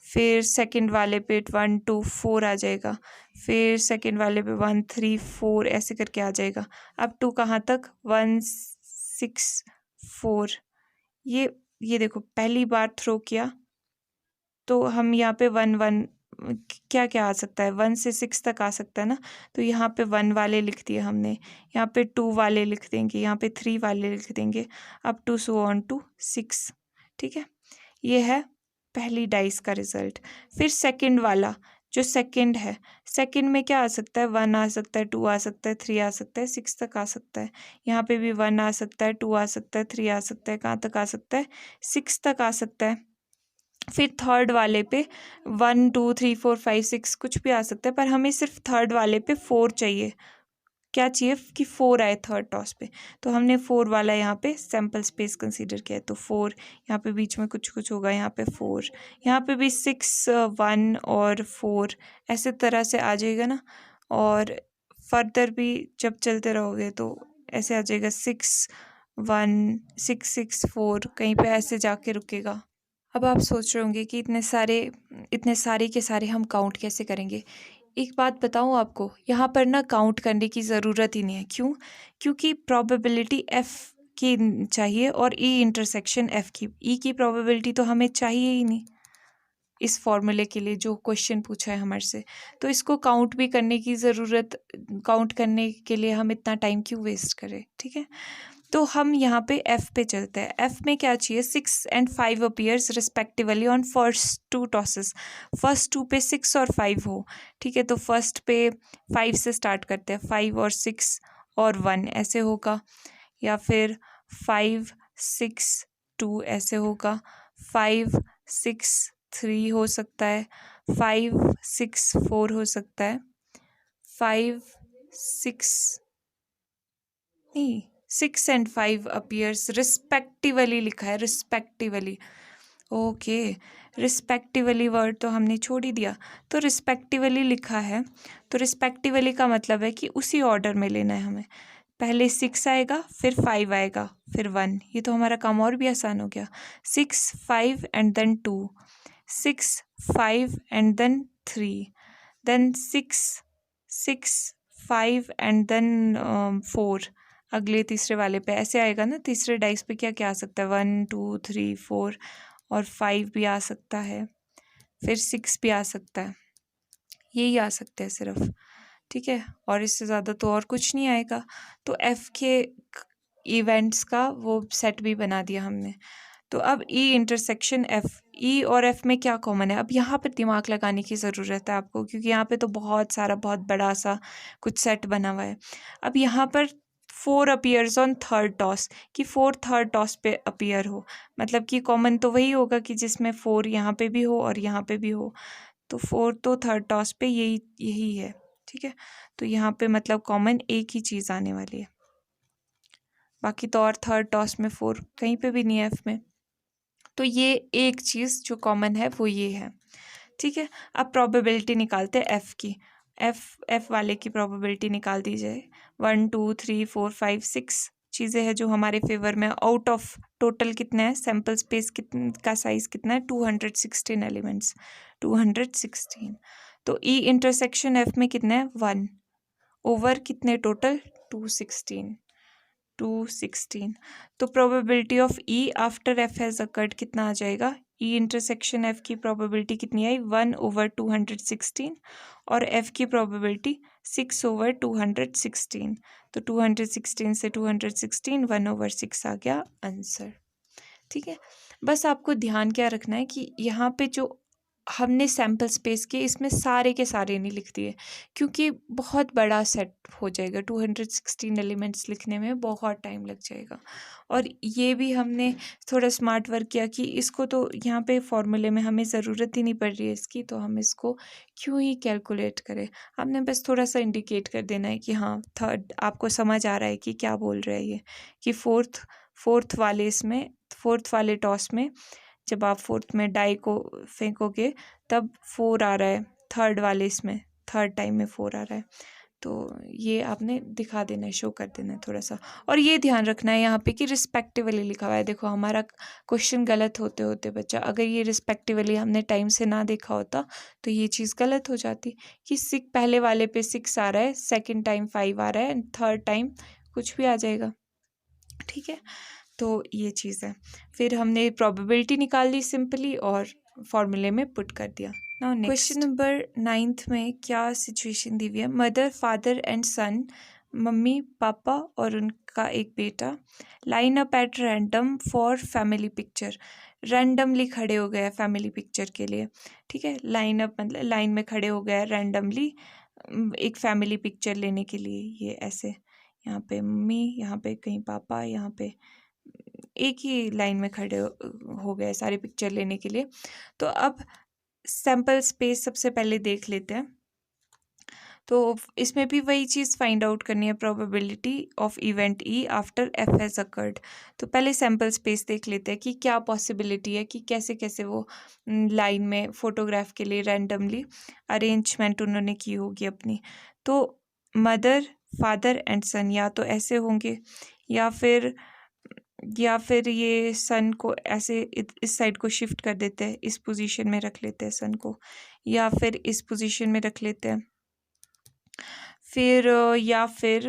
फिर सेकंड वाले पे 1 2 4 आ जाएगा, फिर सेकंड वाले पे 1 3 4 ऐसे करके आ जाएगा। अब 2 कहाँ तक, 1 6 4। ये देखो, पहली बार थ्रो किया तो हम यहाँ पे 1 1 क्या क्या आ सकता है, 1 से 6 तक आ सकता है ना, तो यहाँ पे 1 वाले लिख दिए हमने, यहाँ पे 2 वाले लिख देंगे, यहाँ पे 3 वाले लिख देंगे, अब 2 सो ऑन टू 6, ठीक है। ये है पहली डाइस का रिजल्ट। फिर सेकंड वाला, जो सेकंड है, सेकंड में क्या आ सकता है, 1 आ सकता है, 2 आ सकता है, 3 आ सकता है, 6 तक आ सकता है। यहाँ पे भी 1 आ सकता है, 2 आ सकता है, 3 आ सकता है, कहाँ तक आ सकता है, 6 तक आ सकता है। फिर थर्ड वाले पे 1 2 3 4 5 6 कुछ भी आ सकता है, पर हमें सिर्फ थर्ड वाले पे 4 चाहिए। क्या चाहिए कि 4 आए थर्ड टॉस पे, तो हमने 4 वाला यहाँ पे सैम्पल स्पेस कंसीडर किया है, तो 4 यहाँ पे बीच में कुछ कुछ होगा, यहाँ पे 4, यहाँ पे भी 6 1 और 4 ऐसे तरह से आ जाएगा ना। और फर्दर भी जब चलते रहोगे तो ऐसे आ जाएगा 6 1 6 6 4, कहीं पे ऐसे जाके रुकेगा। अब आप सोच रहे होंगे कि इतने सारे के सारे हम काउंट कैसे करेंगे। एक बात बताऊं आपको, यहाँ पर ना काउंट करने की ज़रूरत ही नहीं है। क्यों? क्योंकि प्रोबेबिलिटी एफ़ की चाहिए और ई इंटरसेक्शन एफ़ की, ई की प्रोबेबिलिटी तो हमें चाहिए ही नहीं इस फॉर्मूले के लिए जो क्वेश्चन पूछा है हमारे से। तो इसको काउंट भी करने की ज़रूरत, काउंट करने के लिए हम इतना टाइम क्यों वेस्ट करें, ठीक है। तो हम यहाँ पे एफ पे चलते हैं। एफ में क्या चाहिए, 6 and 5 appears respectively on first 2 tosses, first 2 पे 6 और 5 हो, ठीक है। तो फर्स्ट पे 5 से स्टार्ट करते हैं, 5 और 6 और 1 ऐसे होगा, या फिर 5 6 2 ऐसे होगा, 5 6 3 हो सकता है, 5 6 4 हो सकता है, 5 6 नहीं 6 एंड 5 अपीयर्स रिस्पेक्टिवली लिखा है, रिस्पेक्टिवली। ओके, रिस्पेक्टिवली वर्ड तो हमने छोड़ ही दिया, तो रिस्पेक्टिवली लिखा है, तो रिस्पेक्टिवली का मतलब है कि उसी ऑर्डर में लेना है हमें। पहले 6 आएगा, फिर 5 आएगा, फिर 1, ये तो हमारा काम और भी आसान हो गया। 6 5 and then 2, 6 5 and then 3, then 6 6 5 and then 4 अगले तीसरे वाले पे ऐसे आएगा ना। तीसरे डाइस पे क्या क्या आ सकता है, 1 2 3 4 और 5 भी आ सकता है, फिर 6 भी आ सकता है, यही आ सकता है सिर्फ, ठीक है। और इससे ज़्यादा तो और कुछ नहीं आएगा। तो एफ के इवेंट्स का वो सेट भी बना दिया हमने। तो अब ई इंटरसेक्शन एफ, ई और एफ में क्या कॉमन है, अब यहाँ पर दिमाग लगाने की ज़रूरत है आपको, क्योंकि यहाँ पे तो बहुत सारा बहुत बड़ा सा कुछ सेट बना हुआ है। अब यहाँ पर 4 अपीयर्स ऑन थर्ड टॉस, कि 4 थर्ड टॉस पे अपीयर हो, मतलब कि कॉमन तो वही होगा कि जिसमें 4 यहाँ पे भी हो और यहाँ पे भी हो। तो 4 तो थर्ड टॉस पे यही यही है, ठीक है। तो यहाँ पे मतलब कॉमन एक ही चीज़ आने वाली है, बाकी तो और थर्ड टॉस में 4 कहीं पे भी नहीं है एफ में। तो ये एक चीज़ जो कॉमन है वो ये है, ठीक है। अब प्रोबेबिलिटी निकालते हैं एफ़ की। एफ़ वाले की प्रोबेबिलिटी निकाल दी जाए। 1 2 3 4 5 6 चीज़ें हैं जो हमारे फेवर में। आउट ऑफ टोटल कितना है, सैम्पल स्पेस का साइज़ कितना है, 216 एलिमेंट्स, 216। तो ई इंटरसेक्शन एफ में कितना है, 1 ओवर कितने टोटल, 216, 216। तो probability of E after F has occurred कितना आ जाएगा, ई इंटरसेक्शन एफ की प्रोबेबिलिटी कितनी आई, 1 ओवर 216, और एफ की प्रोबेबिलिटी 6 ओवर 216। तो 216 से 216 1 ओवर 6 आ गया आंसर, ठीक है। बस आपको ध्यान क्या रखना है कि यहाँ पे जो हमने सैम्पल स्पेस के इसमें सारे के सारे नहीं लिख दिए, क्योंकि बहुत बड़ा सेट हो जाएगा, 216 एलिमेंट्स लिखने में बहुत टाइम लग जाएगा। और ये भी हमने थोड़ा स्मार्ट वर्क किया कि इसको तो यहाँ पे फॉर्मूले में हमें ज़रूरत ही नहीं पड़ रही है इसकी, तो हम इसको क्यों ही कैलकुलेट करें। हमने बस थोड़ा सा इंडिकेट कर देना है कि हाँ थर्ड आपको समझ आ रहा है कि क्या बोल रहा है ये, कि फोर्थ वाले इसमें, फोर्थ वाले टॉस में जब आप फोर्थ में डाई को फेंकोगे तब 4 आ रहा है, थर्ड वाले इसमें थर्ड टाइम में 4 आ रहा है। तो ये आपने दिखा देना है, शो कर देना है थोड़ा सा। और ये ध्यान रखना है यहाँ पे कि रिस्पेक्टिवली लिखा हुआ है। देखो हमारा क्वेश्चन गलत होते होते बच्चा, अगर ये रिस्पेक्टिवली हमने टाइम से ना देखा होता तो ये चीज़ गलत हो जाती कि पहले वाले पे 6 आ रहा है, सेकेंड टाइम 5 आ रहा है, एंड थर्ड टाइम कुछ भी आ जाएगा, ठीक है। तो ये चीज़ है। फिर हमने प्रोबेबिलिटी निकाल ली सिंपली और फॉर्मूले में पुट कर दिया। नाउ क्वेश्चन नंबर 9 में क्या सिचुएशन दी हुई है, mother father and son, mummy papa और उनका एक बेटा, line up at random for family picture, randomly खड़े हो गए फैमिली पिक्चर के लिए, ठीक है। लाइन अप मतलब लाइन में खड़े हो गए रैंडमली एक फैमिली पिक्चर लेने के लिए। ये ऐसे यहाँ पे मम्मी, यहाँ पे कहीं पापा, यहाँ पे एक ही लाइन में खड़े हो गए सारी पिक्चर लेने के लिए। तो अब सैम्पल स्पेस सबसे पहले देख लेते हैं। तो इसमें भी वही चीज़ फाइंड आउट करनी है, probability of event E after F has occurred. तो पहले सैम्पल स्पेस देख लेते हैं कि क्या पॉसिबिलिटी है कि कैसे कैसे वो लाइन में फ़ोटोग्राफ के लिए रैंडमली अरेंजमेंट उन्होंने की होगी अपनी। तो मदर फादर एंड सन या तो ऐसे होंगे, या फिर ये सन को ऐसे इस साइड को शिफ्ट कर देते हैं, इस पोजीशन में रख लेते हैं सन को, या फिर इस पोजीशन में रख लेते हैं। फिर या फिर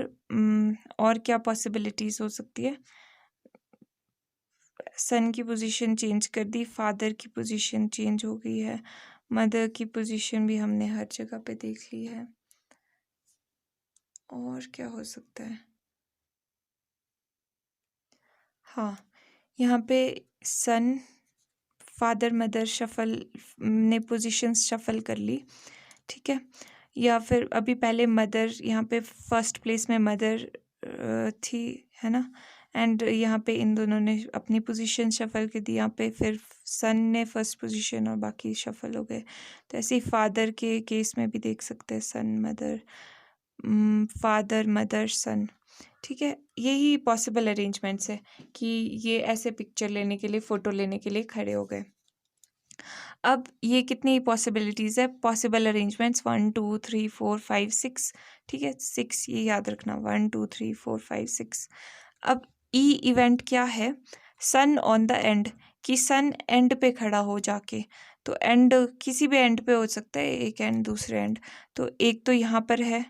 और क्या पॉसिबिलिटीज़ हो सकती है, सन की पोजीशन चेंज कर दी, फादर की पोजीशन चेंज हो गई है, मदर की पोजीशन भी हमने हर जगह पे देख ली है। और क्या हो सकता है, हाँ यहाँ पे सन फादर मदर शफल ने पोजीशंस शफल कर ली, ठीक है। या फिर अभी पहले मदर यहाँ पे फर्स्ट प्लेस में मदर थी, है ना, एंड यहाँ पे इन दोनों ने अपनी पोजीशन शफल कर दी, यहाँ पे फिर सन ने फर्स्ट पोजीशन और बाकी शफल हो गए। तो ऐसे ही फादर के केस में भी देख सकते हैं, सन मदर, फादर मदर सन, ठीक है। यही पॉसिबल अरेंजमेंट्स है कि ये ऐसे पिक्चर लेने के लिए, फ़ोटो लेने के लिए खड़े हो गए। अब ये कितनी पॉसिबिलिटीज़ है, पॉसिबल अरेंजमेंट्स 1 2 3 4 5 6, ठीक है। 6 ये याद रखना, 1 2 3 4 5 6। अब ई इवेंट क्या है, सन ऑन द एंड, कि सन एंड पे खड़ा हो जाके। तो एंड किसी भी एंड पे हो सकता है, एक एंड दूसरे एंड। तो एक तो यहाँ पर है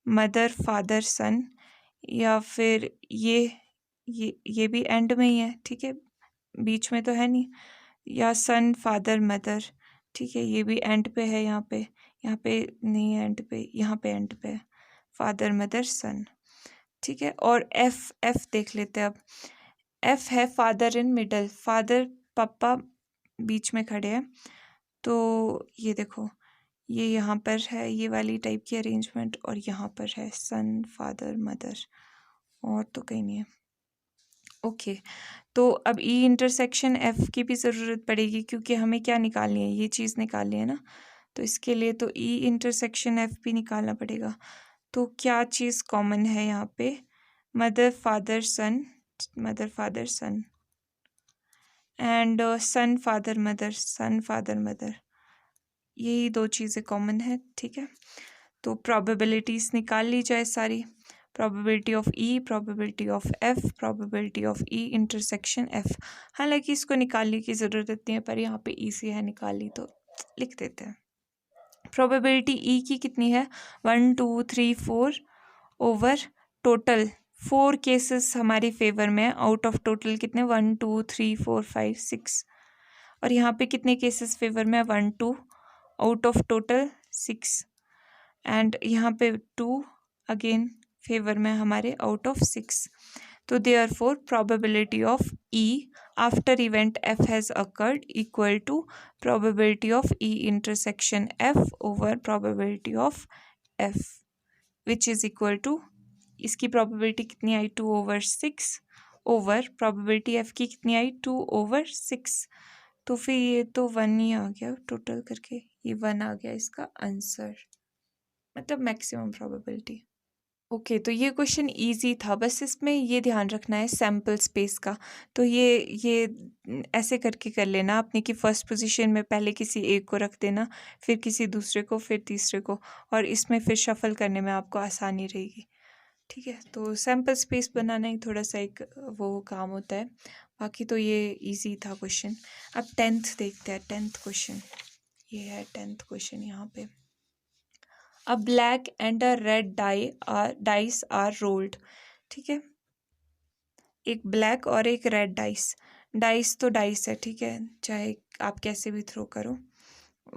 मदर फादर सन, या फिर ये भी एंड में ही है, ठीक है, बीच में तो है नहीं, या सन फादर मदर, ठीक है, ये भी एंड पे है, यहाँ पे नहीं है एंड पे, यहाँ पे एंड पे है, फादर मदर सन, ठीक है। और एफ देख लेते हैं अब। एफ है फादर इन मिडल, फादर पापा बीच में खड़े हैं, तो ये देखो ये यहाँ पर है, ये वाली टाइप की अरेंजमेंट, और यहाँ पर है सन फादर मदर, और तो कहीं नहीं है। ओके, तो अब ई इंटरसेक्शन एफ की भी ज़रूरत पड़ेगी, क्योंकि हमें क्या निकालनी है, ये चीज़ निकालनी है ना, तो इसके लिए तो ई इंटरसेक्शन एफ भी निकालना पड़ेगा। तो क्या चीज़ कॉमन है यहाँ पे, mother father son, mother father son, and son father mother, son father mother, यही दो चीज़ें कॉमन है, ठीक है। तो प्रोबेबिलिटीज़ निकाल ली जाए सारी, probability of E, probability of F, probability of E intersection F. हालांकि इसको निकालने की ज़रूरत नहीं है, पर यहाँ पे ई से है निकाली तो लिख देते हैं। प्रोबेबिलिटी ई की कितनी है, 1 2 3 4 ओवर टोटल 4 केसेस हमारे फेवर में, आउट ऑफ टोटल कितने, 1 2 3 4 5 6, और यहाँ पे कितने केसेस फेवर में, 1 2 आउट ऑफ टोटल 6, एंड यहाँ पे 2 अगेन फेवर में हमारे आउट ऑफ 6। तो therefore probability of E after event F has occurred equal to probability of E intersection F over probability of F, which is equal to, इसकी probability कितनी आई, 2 over 6 over probability F की कितनी आई, 2 over 6। तो फिर ये तो 1 ही आ गया टोटल करके, ये 1 आ गया इसका आंसर, मतलब मैक्सिमम प्रोबेबिलिटी। ओके, तो ये क्वेश्चन इजी था, बस इसमें ये ध्यान रखना है सैम्पल स्पेस का। तो ये ऐसे करके कर लेना आपने कि फर्स्ट पोजीशन में पहले किसी एक को रख देना, फिर किसी दूसरे को, फिर तीसरे को, और इसमें फिर शफल करने में आपको आसानी रहेगी, ठीक है। तो सैम्पल स्पेस बनाना ही थोड़ा सा एक वो काम होता है, बाकी तो ये इजी था क्वेश्चन। अब 10th देखते हैं, 10th क्वेश्चन, ये है 10th क्वेश्चन यहाँ पे। A black and a red dice are rolled, ठीक है, एक ब्लैक और एक रेड डाइस, डाइस तो डाइस है, ठीक है, चाहे आप कैसे भी थ्रो करो,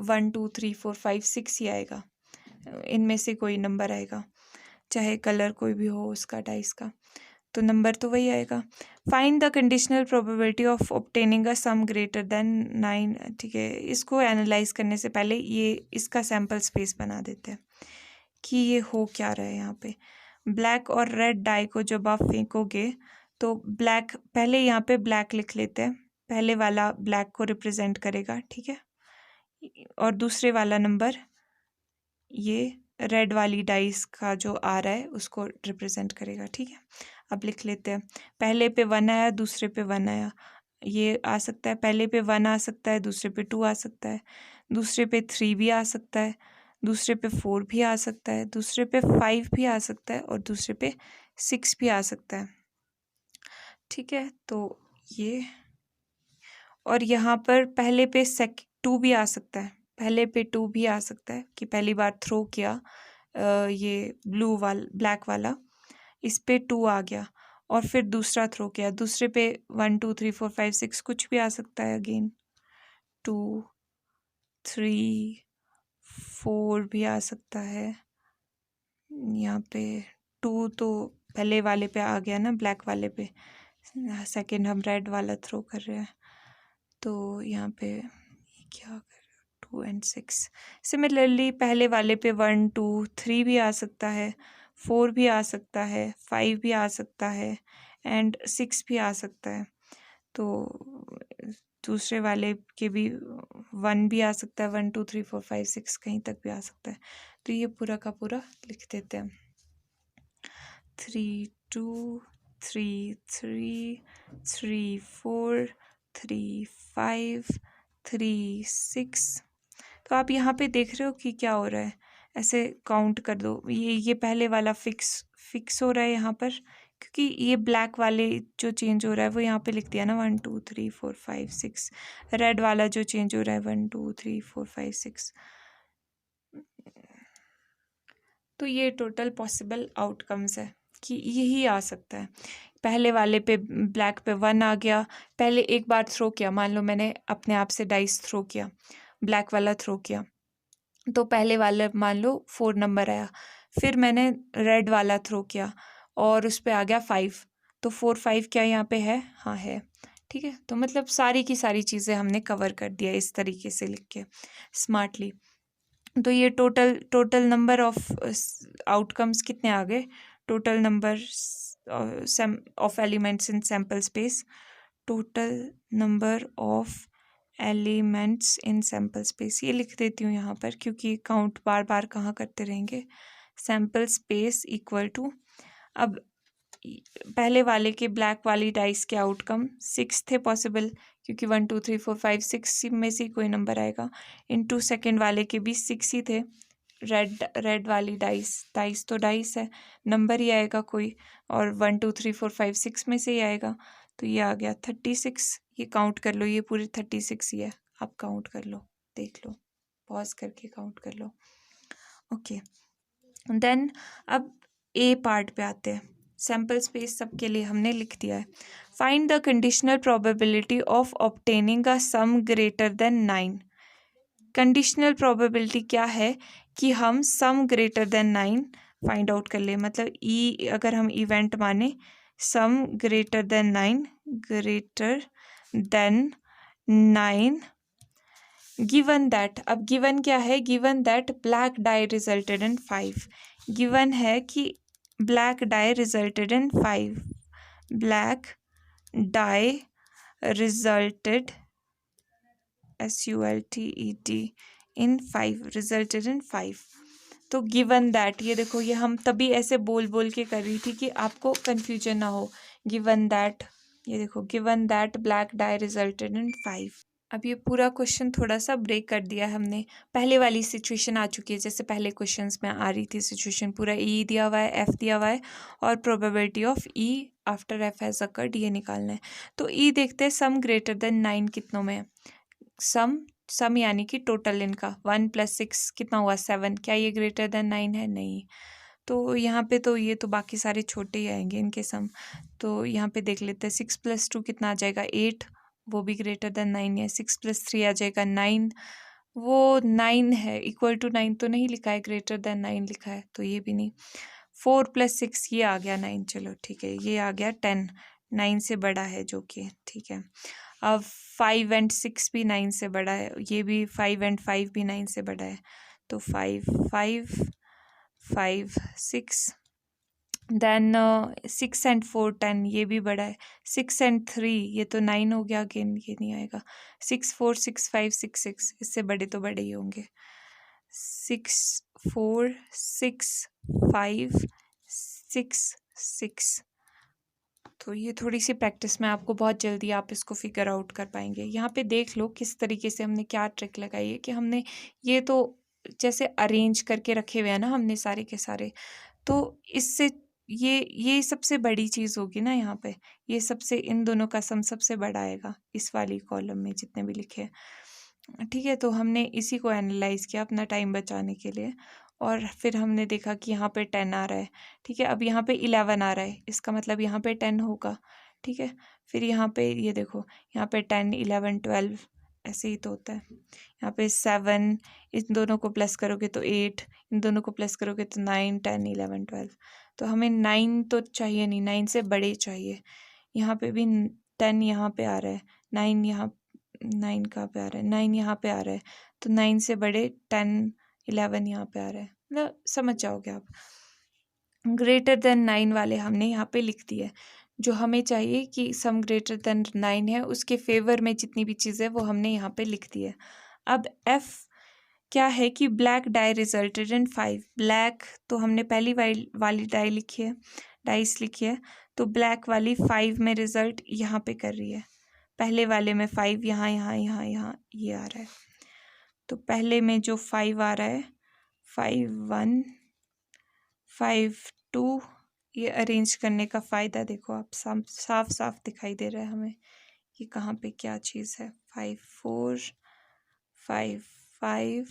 1 2 3 4 5 6 ही आएगा, इनमें से कोई नंबर आएगा, चाहे कलर कोई भी हो उसका डाइस का, तो नंबर तो वही आएगा। Find the conditional probability of obtaining a sum greater than 9, ठीक है। इसको एनालाइज करने से पहले ये इसका सैम्पल स्पेस बना देते हैं कि ये हो क्या रहा है यहाँ पे। ब्लैक और रेड डाई को जब आप फेंकोगे तो ब्लैक, पहले यहाँ पे ब्लैक लिख लेते हैं, पहले वाला ब्लैक को रिप्रेजेंट करेगा, ठीक है, और दूसरे वाला नंबर ये रेड वाली डाइस का जो आ रहा है उसको रिप्रेजेंट करेगा, ठीक है। अब लिख लेते हैं, पहले पे 1 आया, दूसरे पे 1 आया, ये आ सकता है, पहले पे 1 आ सकता है, दूसरे पे 2 आ सकता है, दूसरे पे 3 भी आ सकता है, दूसरे पे 4 भी आ सकता है, दूसरे पे 5 भी आ सकता है, और दूसरे पे 6 भी आ सकता है, ठीक है। तो ये, और यहाँ पर पहले पे 2 भी आ सकता है, पहले पे 2 भी आ सकता है कि पहली बार थ्रो किया ये ब्लैक वाला, इस पे 2 आ गया, और फिर दूसरा थ्रो किया, दूसरे पे 1 2 3 4 5 6 कुछ भी आ सकता है, अगेन 2 3 4 भी आ सकता है, यहाँ पे 2 तो पहले वाले पे आ गया ना, ब्लैक वाले पे, सेकंड हम रेड वाला थ्रो कर रहे हैं, तो यहाँ पे क्या कर 2 and 6। सिमिलरली पहले वाले पे 1 2 3 भी आ सकता है, 4 भी आ सकता है, 5 भी आ सकता है, एंड 6 भी आ सकता है। तो दूसरे वाले के भी 1 भी आ सकता है, 1 2 3 4 5 6 कहीं तक भी आ सकता है। तो ये पूरा का पूरा लिख देते हैं, 3 2 3 3 3 4 3 5 3 6। तो आप यहाँ पे देख रहे हो कि क्या हो रहा है, ऐसे काउंट कर दो, ये पहले वाला फिक्स हो रहा है यहाँ पर, क्योंकि ये ब्लैक वाले जो चेंज हो रहा है वो यहाँ पे लिख दिया ना, 1 2 3 4 5 6। रेड वाला जो चेंज हो रहा है 1 2 3 4 5 6, तो ये टोटल पॉसिबल आउटकम्स है कि यही आ सकता है। पहले वाले पे ब्लैक पे 1 आ गया, पहले एक बार थ्रो किया, मान लो मैंने अपने आप से डाइस थ्रो किया, ब्लैक वाला थ्रो किया, तो पहले वाला मान लो 4 नंबर आया, फिर मैंने रेड वाला थ्रो किया और उस पे आ गया 5, तो 4 5 क्या यहाँ पे है? हाँ है। ठीक है, तो मतलब सारी की सारी चीज़ें हमने कवर कर दिया इस तरीके से लिख के स्मार्टली। तो ये टोटल नंबर ऑफ आउटकम्स कितने आ गए? Total number of elements in sample space, total number of elements in sample space, ये लिख देती हूँ यहाँ पर क्योंकि काउंट बार बार कहाँ करते रहेंगे। सैम्पल स्पेस इक्वल टू, अब पहले वाले के ब्लैक वाली डाइस के आउटकम 6 थे पॉसिबल, क्योंकि 1 2 3 4 5 6 में से कोई नंबर आएगा। इनटू सेकेंड वाले के भी 6 ही थे। रेड वाली डाइस तो डाइस है, नंबर ही आएगा कोई, और 1 2 3 4 5 6 में से ही आएगा। तो ये आ गया 36। ये काउंट कर लो, ये पूरे 36 ही है, आप काउंट कर लो, देख लो, पॉज करके काउंट कर लो। ओके, देन अब ए पार्ट पे आते हैं। सैम्पल स्पेस सबके लिए हमने लिख दिया है। Find the conditional probability of obtaining a sum greater than 9। Conditional probability क्या है कि हम सम ग्रेटर देन 9 फाइंड आउट कर ले, मतलब ई अगर हम इवेंट माने सम greater than 9, greater than 9 given that, अब गिवन क्या है? Given that black dye resulted in 5, given है कि black dye resulted in 5, black dye resulted SULTED in 5, resulted in 5। तो गिवन दैट, ये देखो, ये हम तभी ऐसे बोल बोल के कर रही थी कि आपको कन्फ्यूजन ना हो। गिवन दैट, ये देखो, given that black dye resulted in 5। अब ये पूरा क्वेश्चन थोड़ा सा ब्रेक कर दिया हमने, पहले वाली सिचुएशन आ चुकी है, जैसे पहले क्वेश्चंस में आ रही थी सिचुएशन, पूरा ई दिया हुआ है, एफ दिया हुआ है, और probability of E after F has occurred ये निकालना है। तो ई देखते हैं सम ग्रेटर देन 9 कितनों में है। सम यानी कि टोटल इनका 1 + 6 कितना हुआ? 7। क्या ये ग्रेटर देन 9 है? नहीं। तो यहाँ पे तो ये तो बाकी सारे छोटे ही आएंगे इनके सम। तो यहाँ पे देख लेते हैं, 6 + 2 कितना आ जाएगा? 8, वो भी ग्रेटर देन 9 है। 6 + 3 आ जाएगा 9, वो 9 है, इक्वल टू 9 तो नहीं लिखा है, ग्रेटर देन 9 लिखा है, तो ये भी नहीं। 4 + 6 ये आ गया 9, चलो ठीक है, ये आ गया 10, 9 से बड़ा है जो कि ठीक है। अब 5 और 6 भी 9 से बड़ा है, ये भी 5 और 5 भी 9 से बड़ा है, तो 5 5 5 6, देन 6 और 4 10, ये भी बड़ा है। 6 और 3 ये तो 9 हो गया, अगेन ये नहीं आएगा। 6 4 6 5 6 6, इससे बड़े तो बड़े ही होंगे। 6 4 6 5 6 6, तो ये थोड़ी सी प्रैक्टिस में आपको बहुत जल्दी आप इसको फिगर आउट कर पाएंगे। यहाँ पे देख लो किस तरीके से हमने क्या ट्रिक लगाई है कि हमने ये तो जैसे अरेंज करके रखे हुए हैं ना हमने सारे के सारे, तो इससे ये सबसे बड़ी चीज़ होगी ना यहाँ पे, ये सबसे, इन दोनों का सम सबसे बड़ा आएगा इस वाली कॉलम में जितने भी लिखे हैं। ठीक है, तो हमने इसी को एनालाइज किया अपना टाइम बचाने के लिए, और फिर हमने देखा कि यहाँ पे 10 आ रहा है। ठीक है, अब यहाँ पे 11 आ रहा है, इसका मतलब यहाँ पे 10 होगा। ठीक है, फिर यहाँ पे ये देखो, यहाँ पे 10 11 12 ऐसे ही तो होता है। यहाँ पे 7, इन दोनों को प्लस करोगे तो 8, इन दोनों को प्लस करोगे तो 9 10 11 12। तो हमें 9 तो चाहिए नहीं, 9 से बड़े चाहिए। यहाँ पे भी 10 यहाँ पे आ रहा है, 9 यहाँ, 9 कहाँ पे आ रहा है? 9 यहाँ पे आ रहा है, तो 9 से बड़े 10 11 यहाँ पे आ रहा है, मतलब समझ जाओगे आप। ग्रेटर देन 9 वाले हमने यहाँ पे लिख दिए। जो हमें चाहिए कि सम ग्रेटर देन 9 है, उसके फेवर में जितनी भी चीज़ें वो हमने यहाँ पे लिख दी है। अब एफ क्या है कि black dye resulted in 5, black तो हमने पहली वाली डाई लिखी है, डाइस लिखी है, तो ब्लैक वाली 5 में रिजल्ट यहाँ पे कर रही है। पहले वाले में 5 यहाँ यहाँ यहाँ यहाँ ये आ रहा है, तो पहले में जो 5 आ रहा है, 5 1 5 2, ये अरेंज करने का फ़ायदा देखो आप, साफ साफ दिखाई दे रहा है हमें कि कहाँ पे क्या चीज़ है। 5 4 5 5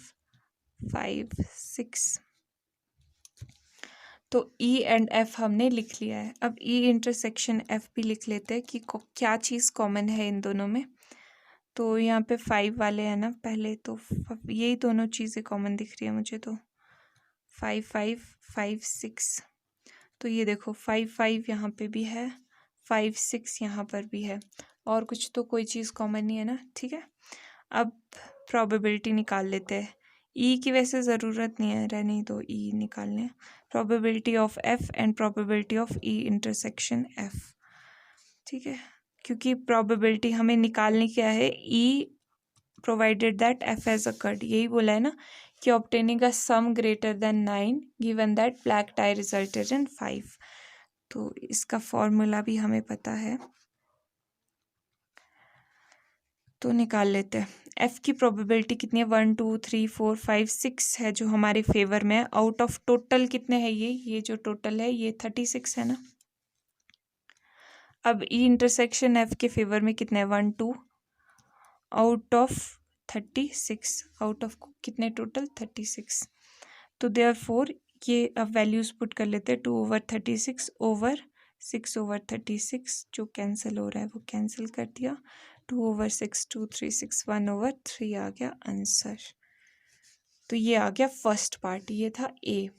5 6, तो ई एंड एफ हमने लिख लिया है। अब ई इंटरसेक्शन एफ भी लिख लेते हैं कि क्या चीज़ कॉमन है इन दोनों में। तो यहाँ पे 5 वाले हैं ना, पहले तो यही दोनों चीज़ें कॉमन दिख रही है मुझे। तो 5 5 5 6, तो ये देखो 5 5 यहाँ पे भी है, 5 6 यहाँ पर भी है, और कुछ तो कोई चीज़ कॉमन नहीं है ना। ठीक है, अब प्रोबेबिलिटी निकाल लेते हैं। ई की वैसे ज़रूरत नहीं है, रहने दो, ई निकालने। Probability of F and probability of E intersection F. ठीक है, क्योंकि प्रोबेबिलिटी हमें निकालनी क्या है, E provided that F has occurred, यही बोला है ना कि obtaining a sum greater than 9 given that black tie resulted in 5। तो इसका फॉर्मूला भी हमें पता है, तो निकाल लेते हैं। एफ की प्रोबेबिलिटी कितनी है, 1 2 3 4 5 6 है जो हमारे फेवर में है। आउट ऑफ टोटल कितने हैं, ये जो टोटल है ये 36 है ना। अब ई इंटरसेक्शन एफ के फेवर में कितने हैं, 1 2 आउट ऑफ 36, आउट ऑफ कितने टोटल 36। तो देयरफॉर ये अब वैल्यूज पुट कर लेते हैं, 2/36 ओवर 6/36, जो कैंसिल हो रहा है वो कैंसिल कर दिया। 2/6 2 3 6 1/3 आ गया आंसर। तो ये आ गया फर्स्ट पार्ट, ये था ए।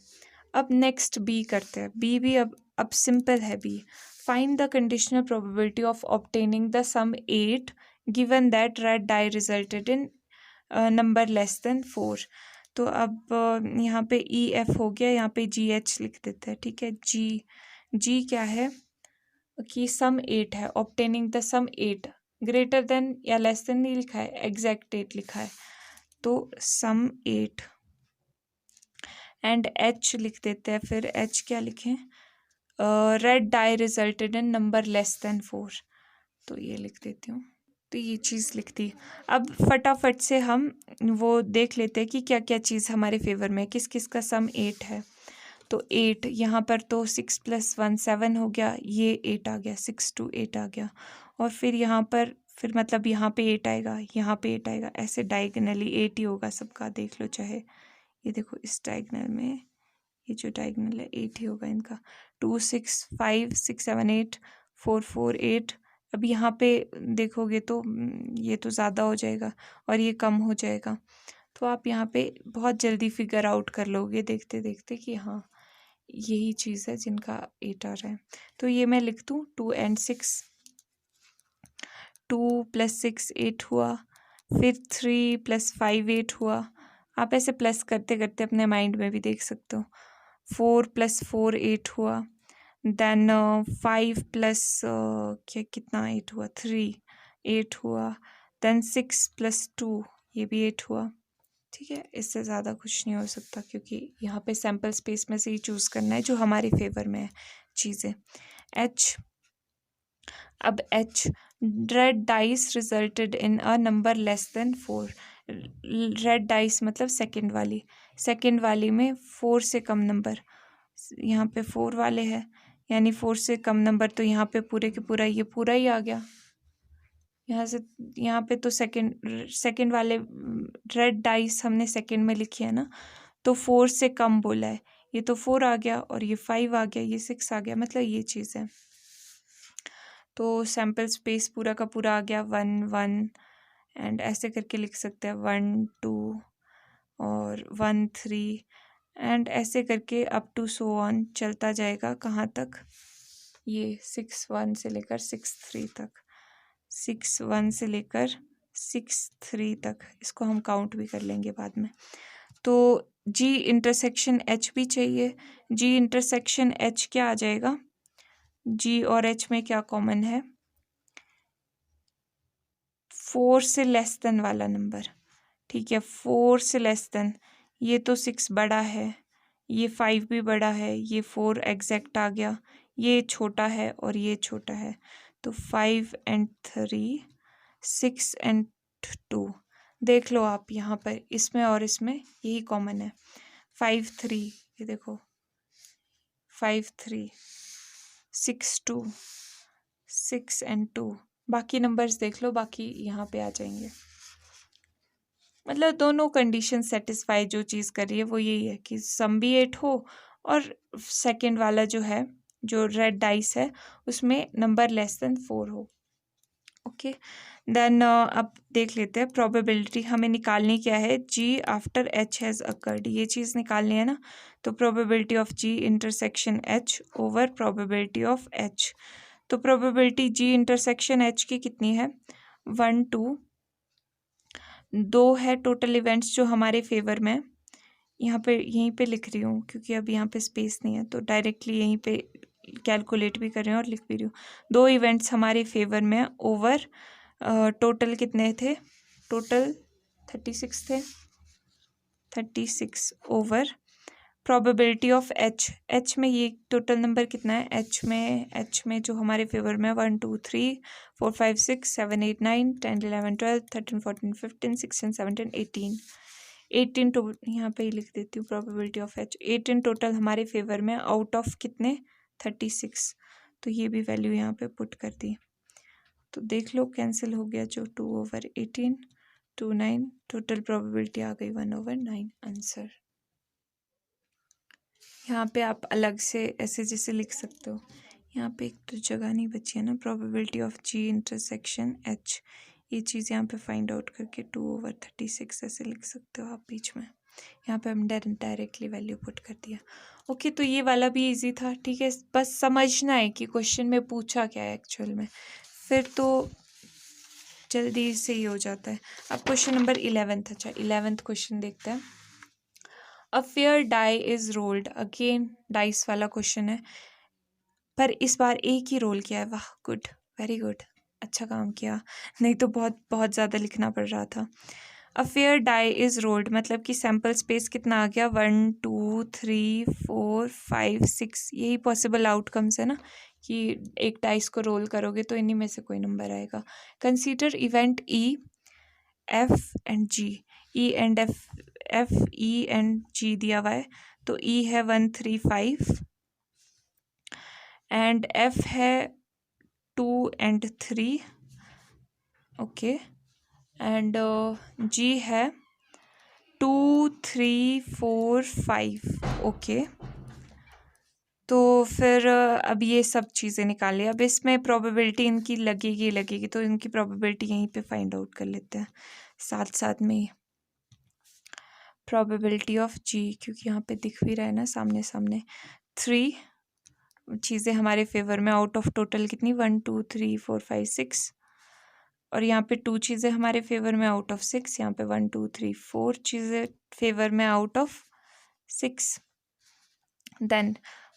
अब नेक्स्ट बी करते हैं। बी भी अब सिंपल है। B, find the conditional probability of obtaining the sum 8 given that red die resulted in number less than 4। तो अब यहाँ पे ई एफ हो गया, यहाँ पे जी एच लिख देते हैं। ठीक है, जी क्या है कि सम 8 है, obtaining the sum 8, greater than या लेस देन नहीं लिखा है, एग्जैक्ट 8 लिखा है, तो सम 8। एंड एच लिख देते हैं। फिर एच क्या लिखें, red die resulted in number less than 4, तो ये लिख देती हूँ। तो ये चीज़ लिख दी। अब फटाफट से हम वो देख लेते हैं कि क्या क्या चीज़ हमारे फेवर में, किस किस का सम 8 है। तो 8 यहाँ पर तो 6 + 1 7 हो गया, ये 8 आ गया, 6 2 8 आ गया। और फिर यहाँ पर फिर मतलब यहाँ पे 8 आएगा, यहाँ पे 8 आएगा, ऐसे डायगनली 8 ही होगा सबका, देख लो चाहे। ये देखो इस डायगनल में, ये जो डायगनल है 8 ही होगा इनका। 2 6 5 6 7 8 4 4 8। अब यहाँ पे देखोगे तो ये तो ज़्यादा हो जाएगा और ये कम हो जाएगा, तो आप यहाँ पे बहुत जल्दी फिगर आउट कर लोगे देखते देखते कि हाँ यही चीज़ है जिनका 8 आ रहा है। तो ये मैं लिख दूँ 2 and 6, 2 + 6 8 हुआ, फिर 3 + 5 8 हुआ। आप ऐसे प्लस करते करते अपने माइंड में भी देख सकते हो। 4 + 4 8 हुआ, देन 5 + क्या कितना 8 हुआ, 3 8 हुआ, देन 6 + 2 ये भी 8 हुआ। ठीक है, इससे ज़्यादा कुछ नहीं हो सकता क्योंकि यहाँ पे सैम्पल स्पेस में से ही चूज़ करना है जो हमारे फेवर में है चीज़ें। एच, अब H, red dice resulted in a number less than 4। Red dice मतलब सेकंड वाली में 4 से कम नंबर, यहाँ पे 4 वाले हैं यानी 4 से कम नंबर, तो यहाँ पे पूरे के पूरा ये पूरा ही आ गया। यहाँ से यहाँ पे तो सेकंड वाले रेड डाइस हमने सेकंड में लिखी है ना, तो 4 से कम बोला है, ये तो 4 आ गया और ये 5 आ गया, ये 6 आ गया, मतलब ये चीज़ है। तो सैम्पल स्पेस पूरा का पूरा आ गया 1 1, एंड ऐसे करके लिख सकते हैं 1 2 और 1 3, एंड ऐसे करके अप टू सो ऑन चलता जाएगा। कहाँ तक, ये 6 1 से लेकर 6 3 तक, 6 1 से लेकर 6 3 तक, इसको हम काउंट भी कर लेंगे बाद में। तो जी इंटरसेक्शन एच भी चाहिए। जी इंटरसेक्शन एच क्या आ जाएगा, जी और एच में क्या कॉमन है, 4 से लेस देन वाला नंबर। ठीक है, 4 से लेस देन, ये तो 6 बड़ा है, ये 5 भी बड़ा है, ये 4 एग्जैक्ट आ गया, ये छोटा है और ये छोटा है, तो 5 and 3 6 and 2। देख लो आप यहाँ पर इसमें और इसमें यही कॉमन है, 5 3, ये देखो 5 3 6 2 6 and 2, बाकी नंबर्स देख लो, बाकी यहाँ पे आ जाएंगे। मतलब दोनों कंडीशन सेटिस्फाई जो चीज़ कर रही है वो यही है कि सम भी 8 हो और सेकंड वाला जो है, जो रेड डाइस है, उसमें नंबर लेस देन 4 हो। ओके, देन अब देख लेते हैं प्रोबेबिलिटी हमें निकालनी क्या है, जी आफ्टर एच हैज़ अकर्ड, ये चीज़ निकालनी है ना। तो probability of G intersection H over probability of H. तो प्रोबेबिलिटी जी इंटरसेक्शन एच की कितनी है, 1 2, 2 है टोटल इवेंट्स जो हमारे फेवर में है। यहाँ पे यहीं पे लिख रही हूँ क्योंकि अब यहाँ पे स्पेस नहीं है, तो डायरेक्टली यहीं पे कैलकुलेट भी कर रही हूँ और लिख भी रही हूँ। 2 इवेंट्स हमारे फेवर में ओवर टोटल कितने थे, टोटल 36 थे, 36 over probability of H, H में ये टोटल नंबर कितना है, एच में जो हमारे फेवर में 1 2 3 4 5 6 7 8 9 10 11 12 13 14 15 16 17 18 तो यहाँ पे ही लिख देती हूँ प्रोबेबिलिटी ऑफ एच, 18 टोटल हमारे फेवर में आउट ऑफ कितने 36। तो ये भी वैल्यू यहाँ पे पुट कर दी, तो देख लो कैंसिल हो गया, जो 2 ओवर 18 2 9, टोटल प्रोबेबिलिटी आ गई 1 ओवर 9 आंसर। यहाँ पे आप अलग से ऐसे जैसे लिख सकते हो, यहाँ पे एक तो जगह नहीं बची है ना, probability of G intersection H, ये चीज़ यहाँ पे फाइंड आउट करके 2 ओवर 36 ऐसे लिख सकते हो आप बीच में। यहाँ पे हम डायरेक्टली वैल्यू पुट कर दिया। ओके, तो ये वाला भी इजी था, ठीक है, बस समझना है कि क्वेश्चन में पूछा क्या है एक्चुअल में, फिर तो जल्दी से ही हो जाता है। अब क्वेश्चन नंबर 11th, अच्छा 11th क्वेश्चन देखते हैं। A fair die is rolled, again dice वाला क्वेश्चन है, पर इस बार एक ही रोल किया है। वाह, गुड, वेरी गुड, अच्छा काम किया, नहीं तो बहुत बहुत ज़्यादा लिखना पड़ रहा था। A fair die is rolled मतलब कि सैम्पल स्पेस कितना आ गया, 1 2 3 4 5 6, यही पॉसिबल आउटकम्स है ना, कि एक डाइस को रोल करोगे तो इन्हीं में से कोई नंबर आएगा। Consider event E F and G, E and F E and G दिया हुआ है, तो ई है 1 3 5 एंड एफ है 2 and 3, ओके, एंड जी है 2 3 4 5, ओके। तो फिर अब ये सब चीज़ें निकालें, अब इसमें प्रोबेबिलिटी इनकी लगेगी, तो इनकी प्रोबेबिलिटी यहीं पे फाइंड आउट कर लेते हैं साथ साथ में ही। प्रोबेबिलिटी ऑफ जी, क्योंकि यहाँ पे दिख भी रहा है ना सामने सामने, 3 चीज़ें हमारे फेवर में आउट ऑफ टोटल कितनी, 1 2 3 4 5 6, और यहाँ पे 2 चीज़ें हमारे फेवर में आउट ऑफ 6, यहाँ पे 1 2 3 4 चीज़ें फेवर में आउट ऑफ 6। देन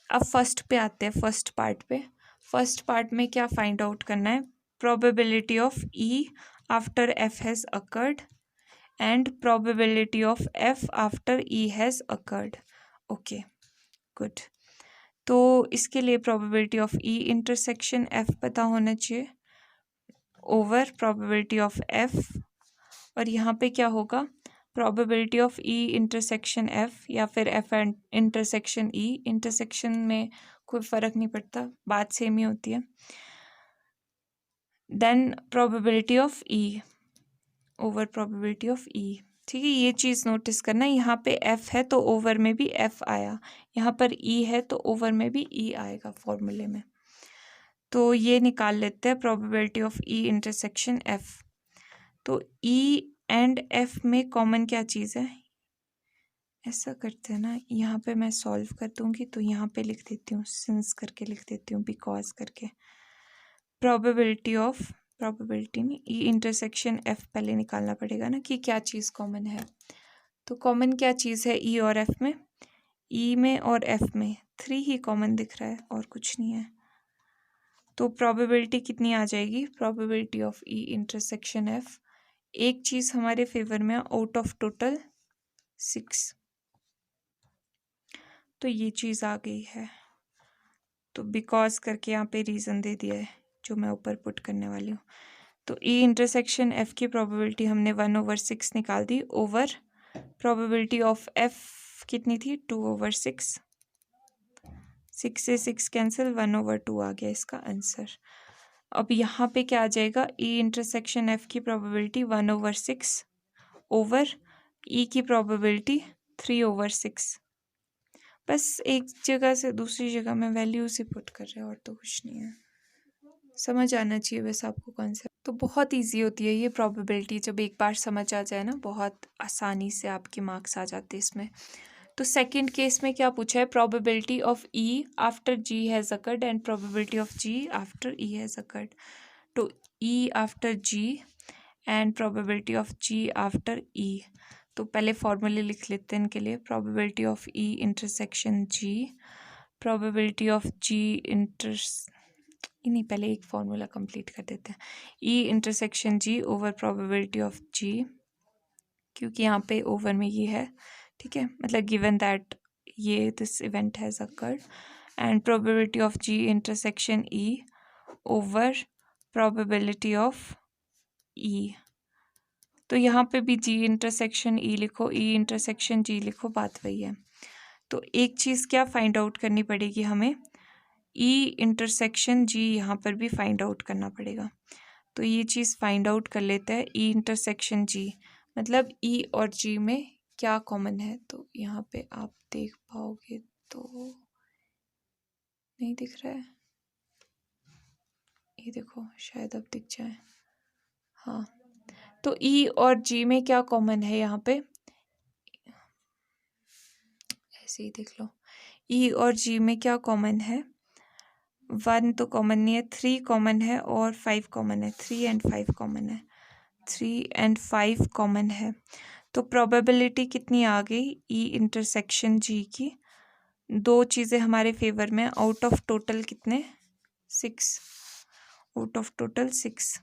अब फर्स्ट पे आते हैं, फर्स्ट पार्ट पे। फर्स्ट पार्ट में क्या फाइंड आउट करना है, probability of E after F has occurred and probability of F after E has occurred, okay, good. तो इसके लिए probability of E intersection F पता होना चाहिए ओवर प्रोबेबिलिटी ऑफ एफ, और यहाँ पे क्या होगा, probability of E intersection F या फिर F and intersection E, intersection में कोई फ़र्क नहीं पड़ता, बात सेम ही होती है। Then probability of E over probability of E, ठीक है, ये चीज़ नोटिस करना, यहाँ पे एफ है तो ओवर में भी एफ आया, यहाँ पर ई है तो ओवर में भी ई आएगा फॉर्मूले में। तो ये निकाल लेते हैं probability of E intersection F. तो ई एंड एफ में कॉमन क्या चीज़ है, ऐसा करते हैं ना, यहाँ पे मैं सॉल्व कर दूँगी, तो यहाँ पे लिख देती हूँ, सिंस करके लिख देती हूँ, बिकॉज करके। प्रोबेबिलिटी में ई इंटरसेक्शन एफ पहले निकालना पड़ेगा ना, कि क्या चीज़ कॉमन है। तो कॉमन क्या चीज़ है ई और एफ में, ई में और एफ में 3 ही कॉमन दिख रहा है और कुछ नहीं है। तो प्रोबेबिलिटी कितनी आ जाएगी, probability of E intersection F, एक चीज़ हमारे फेवर में आउट ऑफ टोटल 6, तो ये चीज़ आ गई है। तो बिकॉज करके यहाँ पे रीज़न दे दिया है जो मैं ऊपर पुट करने वाली हूँ। तो ई इंटरसेक्शन एफ की प्रोबेबिलिटी हमने 1 ओवर 6 निकाल दी, ओवर प्रोबेबिलिटी ऑफ एफ कितनी थी, 2 ओवर 6, 6 से 6 कैंसिल, 1 ओवर 2 आ गया इसका आंसर। अब यहाँ पे क्या आ जाएगा, ई इंटरसेक्शन एफ की प्रोबेबिलिटी 1 ओवर 6 ओवर ई की प्रोबेबिलिटी 3 ओवर 6, बस एक जगह से दूसरी जगह में वैल्यूज ही पुट कर रहे हैं और तो कुछ नहीं है। समझ आना चाहिए बस आपको कॉन्सेप्ट। तो बहुत इजी होती है ये प्रोबेबिलिटी, जब एक बार समझ आ जाए ना बहुत आसानी से आपके मार्क्स आ जाते हैं इसमें। तो सेकंड केस में क्या पूछा है, probability of E after G has occurred and probability of G after E has occurred. तो E after G and probability of G after E. तो पहले फॉर्मूले लिख लेते हैं इनके लिए। Probability of E intersection G, probability of G नहीं, पहले एक फॉर्मूला कंप्लीट कर देते हैं। E intersection G over probability of G, क्योंकि यहाँ पे ओवर में ये है, ठीक है, मतलब गिवन दैट ये this event has occurred, and probability of G intersection E over probability of E. तो यहाँ पे भी जी इंटरसेक्शन ई लिखो, ई इंटरसेक्शन जी लिखो, बात वही है। तो एक चीज़ क्या फाइंड आउट करनी पड़ेगी हमें, ई इंटरसेक्शन जी यहाँ पर भी फाइंड आउट करना पड़ेगा। तो ये चीज़ फाइंड आउट कर लेते हैं। ई इंटरसेक्शन जी मतलब ई और जी में क्या कॉमन है। तो यहाँ पे आप देख पाओगे तो नहीं दिख रहा है, ये देखो शायद अब दिख जाए। हाँ, तो ई और जी में क्या कॉमन है, यहाँ पे ऐसे ही देख लो। ई और जी में क्या कॉमन है, 1 तो कॉमन नहीं है, 3 कॉमन है और 5 कॉमन है। 3 एंड 5 कॉमन है, 3 एंड 5 कॉमन है। तो प्रोबेबिलिटी कितनी आ गई ई इंटरसेक्शन जी की, 2 चीज़ें हमारे फेवर में, आउट ऑफ टोटल कितने, 6, आउट ऑफ टोटल 6।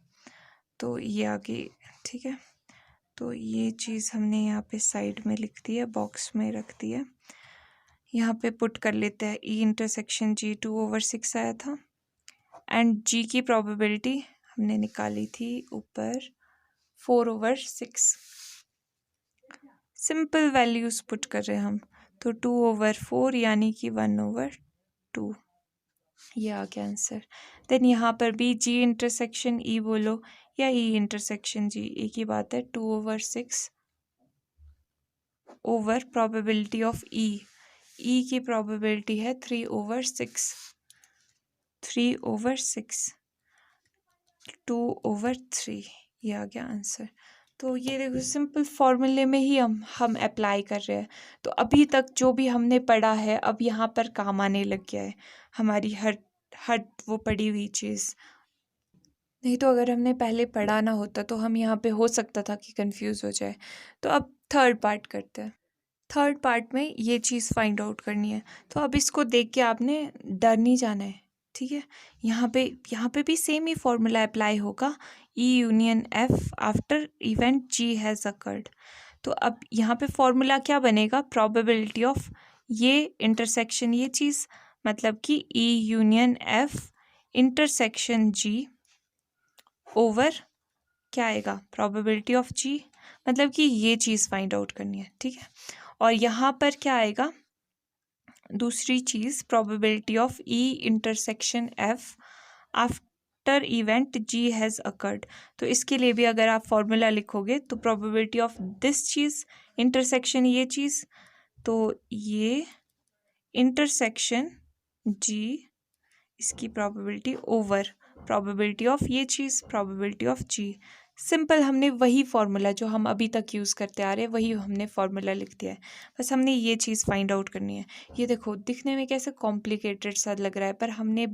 तो ये आ गई, ठीक है। तो ये चीज़ हमने यहाँ पे साइड में लिख दी है, बॉक्स में रख दी है। यहाँ पे पुट कर लेते हैं ई इंटरसेक्शन जी 2/6 आया था, एंड जी की प्रोबेबिलिटी हमने निकाली थी ऊपर 4/6। सिंपल वैल्यूज पुट कर रहे हैं हम, तो 2/4 यानी कि 1/2, ये आ गया आंसर। देन यहाँ पर भी जी इंटरसेक्शन ई बोलो या ई इंटरसेक्शन जी, एक ही बात है। 2/6 ओवर प्रोबेबिलिटी ऑफ ई, ई की प्रोबेबिलिटी है 3/6, 3/6, 2/3, ये आ गया आंसर। तो ये देखो सिंपल फॉर्मूले में ही हम अप्लाई कर रहे हैं। तो अभी तक जो भी हमने पढ़ा है अब यहाँ पर काम आने लग गया है, हमारी हर हर वो पढ़ी हुई चीज़। नहीं तो अगर हमने पहले पढ़ा ना होता तो हम यहाँ पे हो सकता था कि कंफ्यूज हो जाए। तो अब थर्ड पार्ट करते हैं। थर्ड पार्ट में ये चीज़ फाइंड आउट करनी है। तो अब इसको देख के आपने डर नहीं जाना है, ठीक है। यहाँ पे भी सेम ही फॉर्मूला अप्लाई होगा, E union F after event G has occurred. तो अब यहाँ पे फॉर्मूला क्या बनेगा, प्रोबेबिलिटी ऑफ ये इंटरसेक्शन ये चीज़, मतलब कि ई union F intersection G over क्या आएगा, प्रोबेबिलिटी ऑफ जी, मतलब कि ये चीज़ फाइंड आउट करनी है, ठीक है। और यहाँ पर क्या आएगा, दूसरी चीज़ probability of E intersection F after event G has occurred. तो इसके लिए भी अगर आप फॉर्मूला लिखोगे तो प्रोबेबिलिटी ऑफ दिस चीज़ इंटरसेक्शन ये चीज़, तो ये इंटरसेक्शन जी इसकी प्रोबेबिलिटी ओवर प्रोबेबिलिटी ऑफ ये चीज़ प्रोबेबिलिटी ऑफ जी। सिंपल हमने वही फार्मूला जो हम अभी तक यूज़ करते आ रहे हैं वही हमने फार्मूला लिख दिया है, बस हमने ये चीज़ फाइंड आउट करनी है। ये देखो दिखने में कैसे कॉम्प्लिकेटेड सा लग रहा है, पर हमने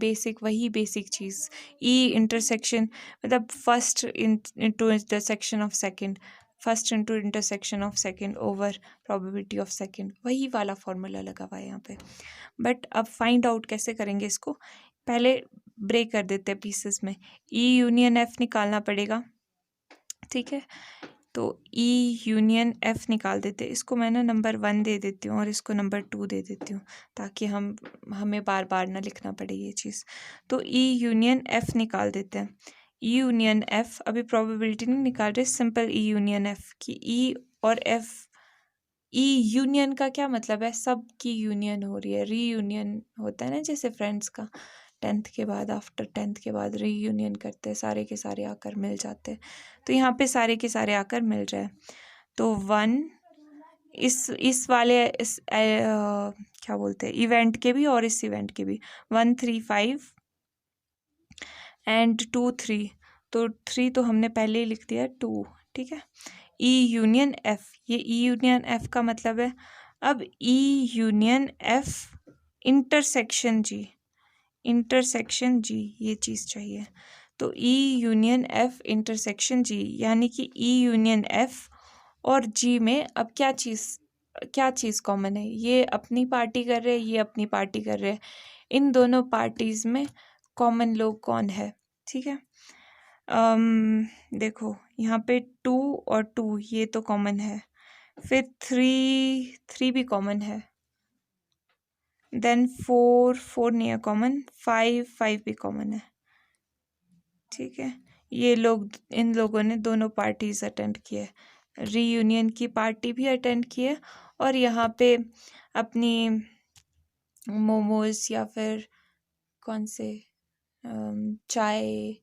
वही बेसिक चीज़ ई इंटरसेक्शन मतलब first into intersection of second, first into intersection of second over probability of second, वही वाला फार्मूला लगा हुआ है यहाँ पे। बट अब फाइंड आउट कैसे करेंगे इसको, पहले ब्रेक कर देते हैं पीसेस में। ई यूनियन एफ निकालना पड़ेगा, ठीक है। तो ई यूनियन एफ निकाल देते हैं, इसको मैं ना नंबर 1 दे देती हूँ और इसको नंबर 2 दे देती हूँ ताकि हमें बार बार ना लिखना पड़े ये चीज़। तो ई यूनियन एफ निकाल देते हैं। ई यूनियन एफ, अभी प्रोबेबिलिटी नहीं निकाल रहे, सिंपल ई यूनियन एफ की ई और एफ, ई यूनियन का क्या मतलब है, सब की यूनियन हो रही है, रीयूनियन होता है ना जैसे फ्रेंड्स का, 10th के बाद आफ्टर 10th के बाद रीयूनियन करते हैं, सारे के सारे आकर मिल जाते हैं। तो यहाँ पे सारे के सारे आकर मिल रहे हैं। तो 1 इस वाले क्या बोलते हैं इवेंट के भी और इस इवेंट के भी 1 3 5 एंड 2 3, तो 3 तो हमने पहले ही लिख दिया 2, ठीक है। ई यूनियन एफ, ये ई यूनियन एफ का मतलब है, अब ई यूनियन एफ इंटरसेक्शन जी, इंटरसेक्शन जी ये चीज़ चाहिए। तो ई यूनियन एफ इंटरसेक्शन जी, यानी कि ई यूनियन एफ और जी में अब क्या चीज़ कॉमन है, ये अपनी पार्टी कर रहे हैं, ये अपनी पार्टी कर रहे हैं, इन दोनों पार्टीज़ में कॉमन लोग कौन है, ठीक है। देखो यहाँ पे 2 और 2 ये तो कॉमन है, फिर 3 भी कॉमन है, देन 4 नहीं है कॉमन, 5 भी कॉमन है, ठीक है। ये लोग, इन लोगों ने दोनों पार्टीज अटेंड किए, रीयूनियन की पार्टी भी अटेंड किए और यहाँ पे अपनी मोमोज या फिर कौन से चाय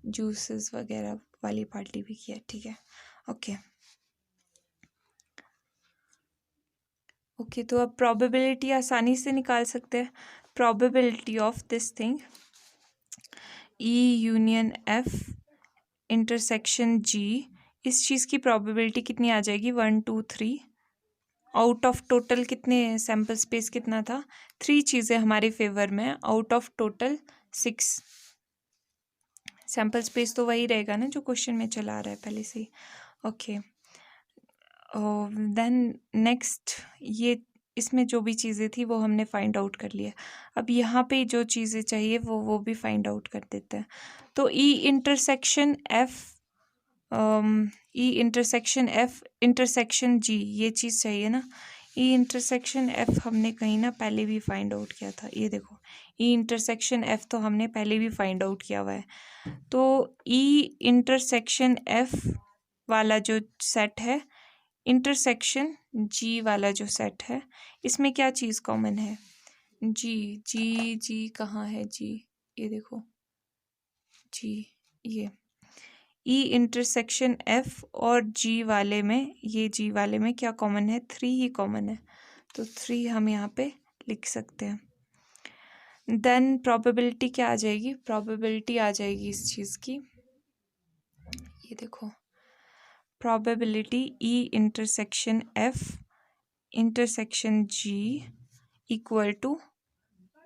जूसेस वगैरह वाली पार्टी भी किया, ठीक है। ओके तो अब प्रोबेबिलिटी आसानी से निकाल सकते हैं। Probability of this thing E union F intersection G, इस चीज़ की प्रोबेबिलिटी कितनी आ जाएगी 1 2 3 आउट ऑफ टोटल कितने, सैम्पल स्पेस कितना था, 3 चीज़ें हमारे फेवर में, out of total 6। Sample space तो वही रहेगा ना जो क्वेश्चन में चला रहा है पहले से ही, ओके। देन नेक्स्ट, ये इसमें जो भी चीज़ें थी वो हमने फाइंड आउट कर लिया। अब यहाँ पे जो चीज़ें चाहिए वो भी फाइंड आउट कर देते हैं। तो ई इंटरसेक्शन एफ इंटरसेक्शन जी, ये चीज़ चाहिए ना। ई इंटरसेक्शन एफ हमने कहीं ना पहले भी फाइंड आउट किया था, ये देखो ई इंटरसेक्शन एफ तो हमने पहले भी फाइंड आउट किया हुआ है। तो ई इंटरसेक्शन एफ वाला जो सेट है, इंटरसेक्शन जी वाला जो सेट है, इसमें क्या चीज़ कॉमन है, जी कहाँ है जी, ये देखो जी, ये ई इंटरसेक्शन एफ और जी वाले में, ये जी वाले में क्या कॉमन है, 3 ही कॉमन है, तो 3 हम यहाँ पे लिख सकते हैं। देन प्रोबेबिलिटी क्या आ जाएगी, प्रोबेबिलिटी आ जाएगी इस चीज़ की, ये देखो probability E intersection F intersection G equal to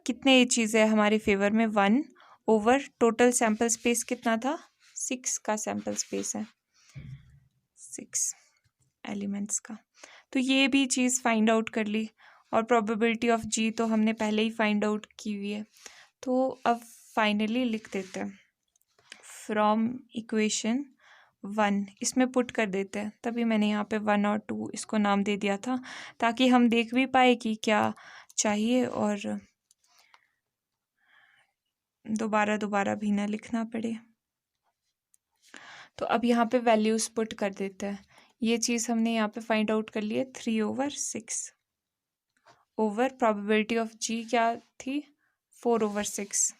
कितने चीज़ें हमारे फेवर में, 1 ओवर टोटल सैम्पल स्पेस कितना था, 6 का सैम्पल स्पेस है, 6 एलिमेंट्स का। तो ये भी चीज़ फाइंड आउट कर ली और प्रोबेबिलिटी ऑफ जी तो हमने पहले ही फाइंड आउट की हुई है। तो अब फाइनली लिख देते हैं फ्रॉम इक्वेशन 1, इसमें पुट कर देते हैं, तभी मैंने यहाँ पे 1 और 2 इसको नाम दे दिया था, ताकि हम देख भी पाए कि क्या चाहिए और दोबारा भी ना लिखना पड़े। तो अब यहाँ पे वैल्यूज़ पुट कर देते हैं। ये चीज़ हमने यहाँ पे फाइंड आउट कर ली है, 3/6 ओवर प्रोबेबिलिटी ऑफ जी क्या थी, 4/6,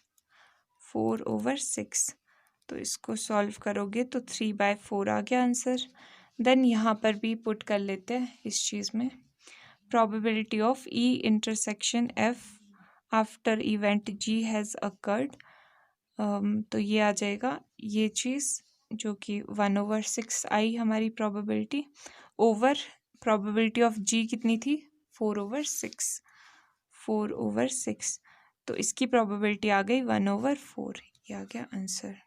4/6। तो इसको सॉल्व करोगे तो 3/4 आ गया आंसर। देन यहाँ पर भी पुट कर लेते हैं इस चीज़ में, probability of E intersection F after event G has occurred, तो ये आ जाएगा ये चीज़ जो कि 1/6 आई हमारी प्रोबेबिलिटी, ओवर प्रोबेबिलिटी ऑफ जी कितनी थी, 4/6, 4/6, तो इसकी प्रोबेबिलिटी आ गई 1/4, ये आ गया आंसर।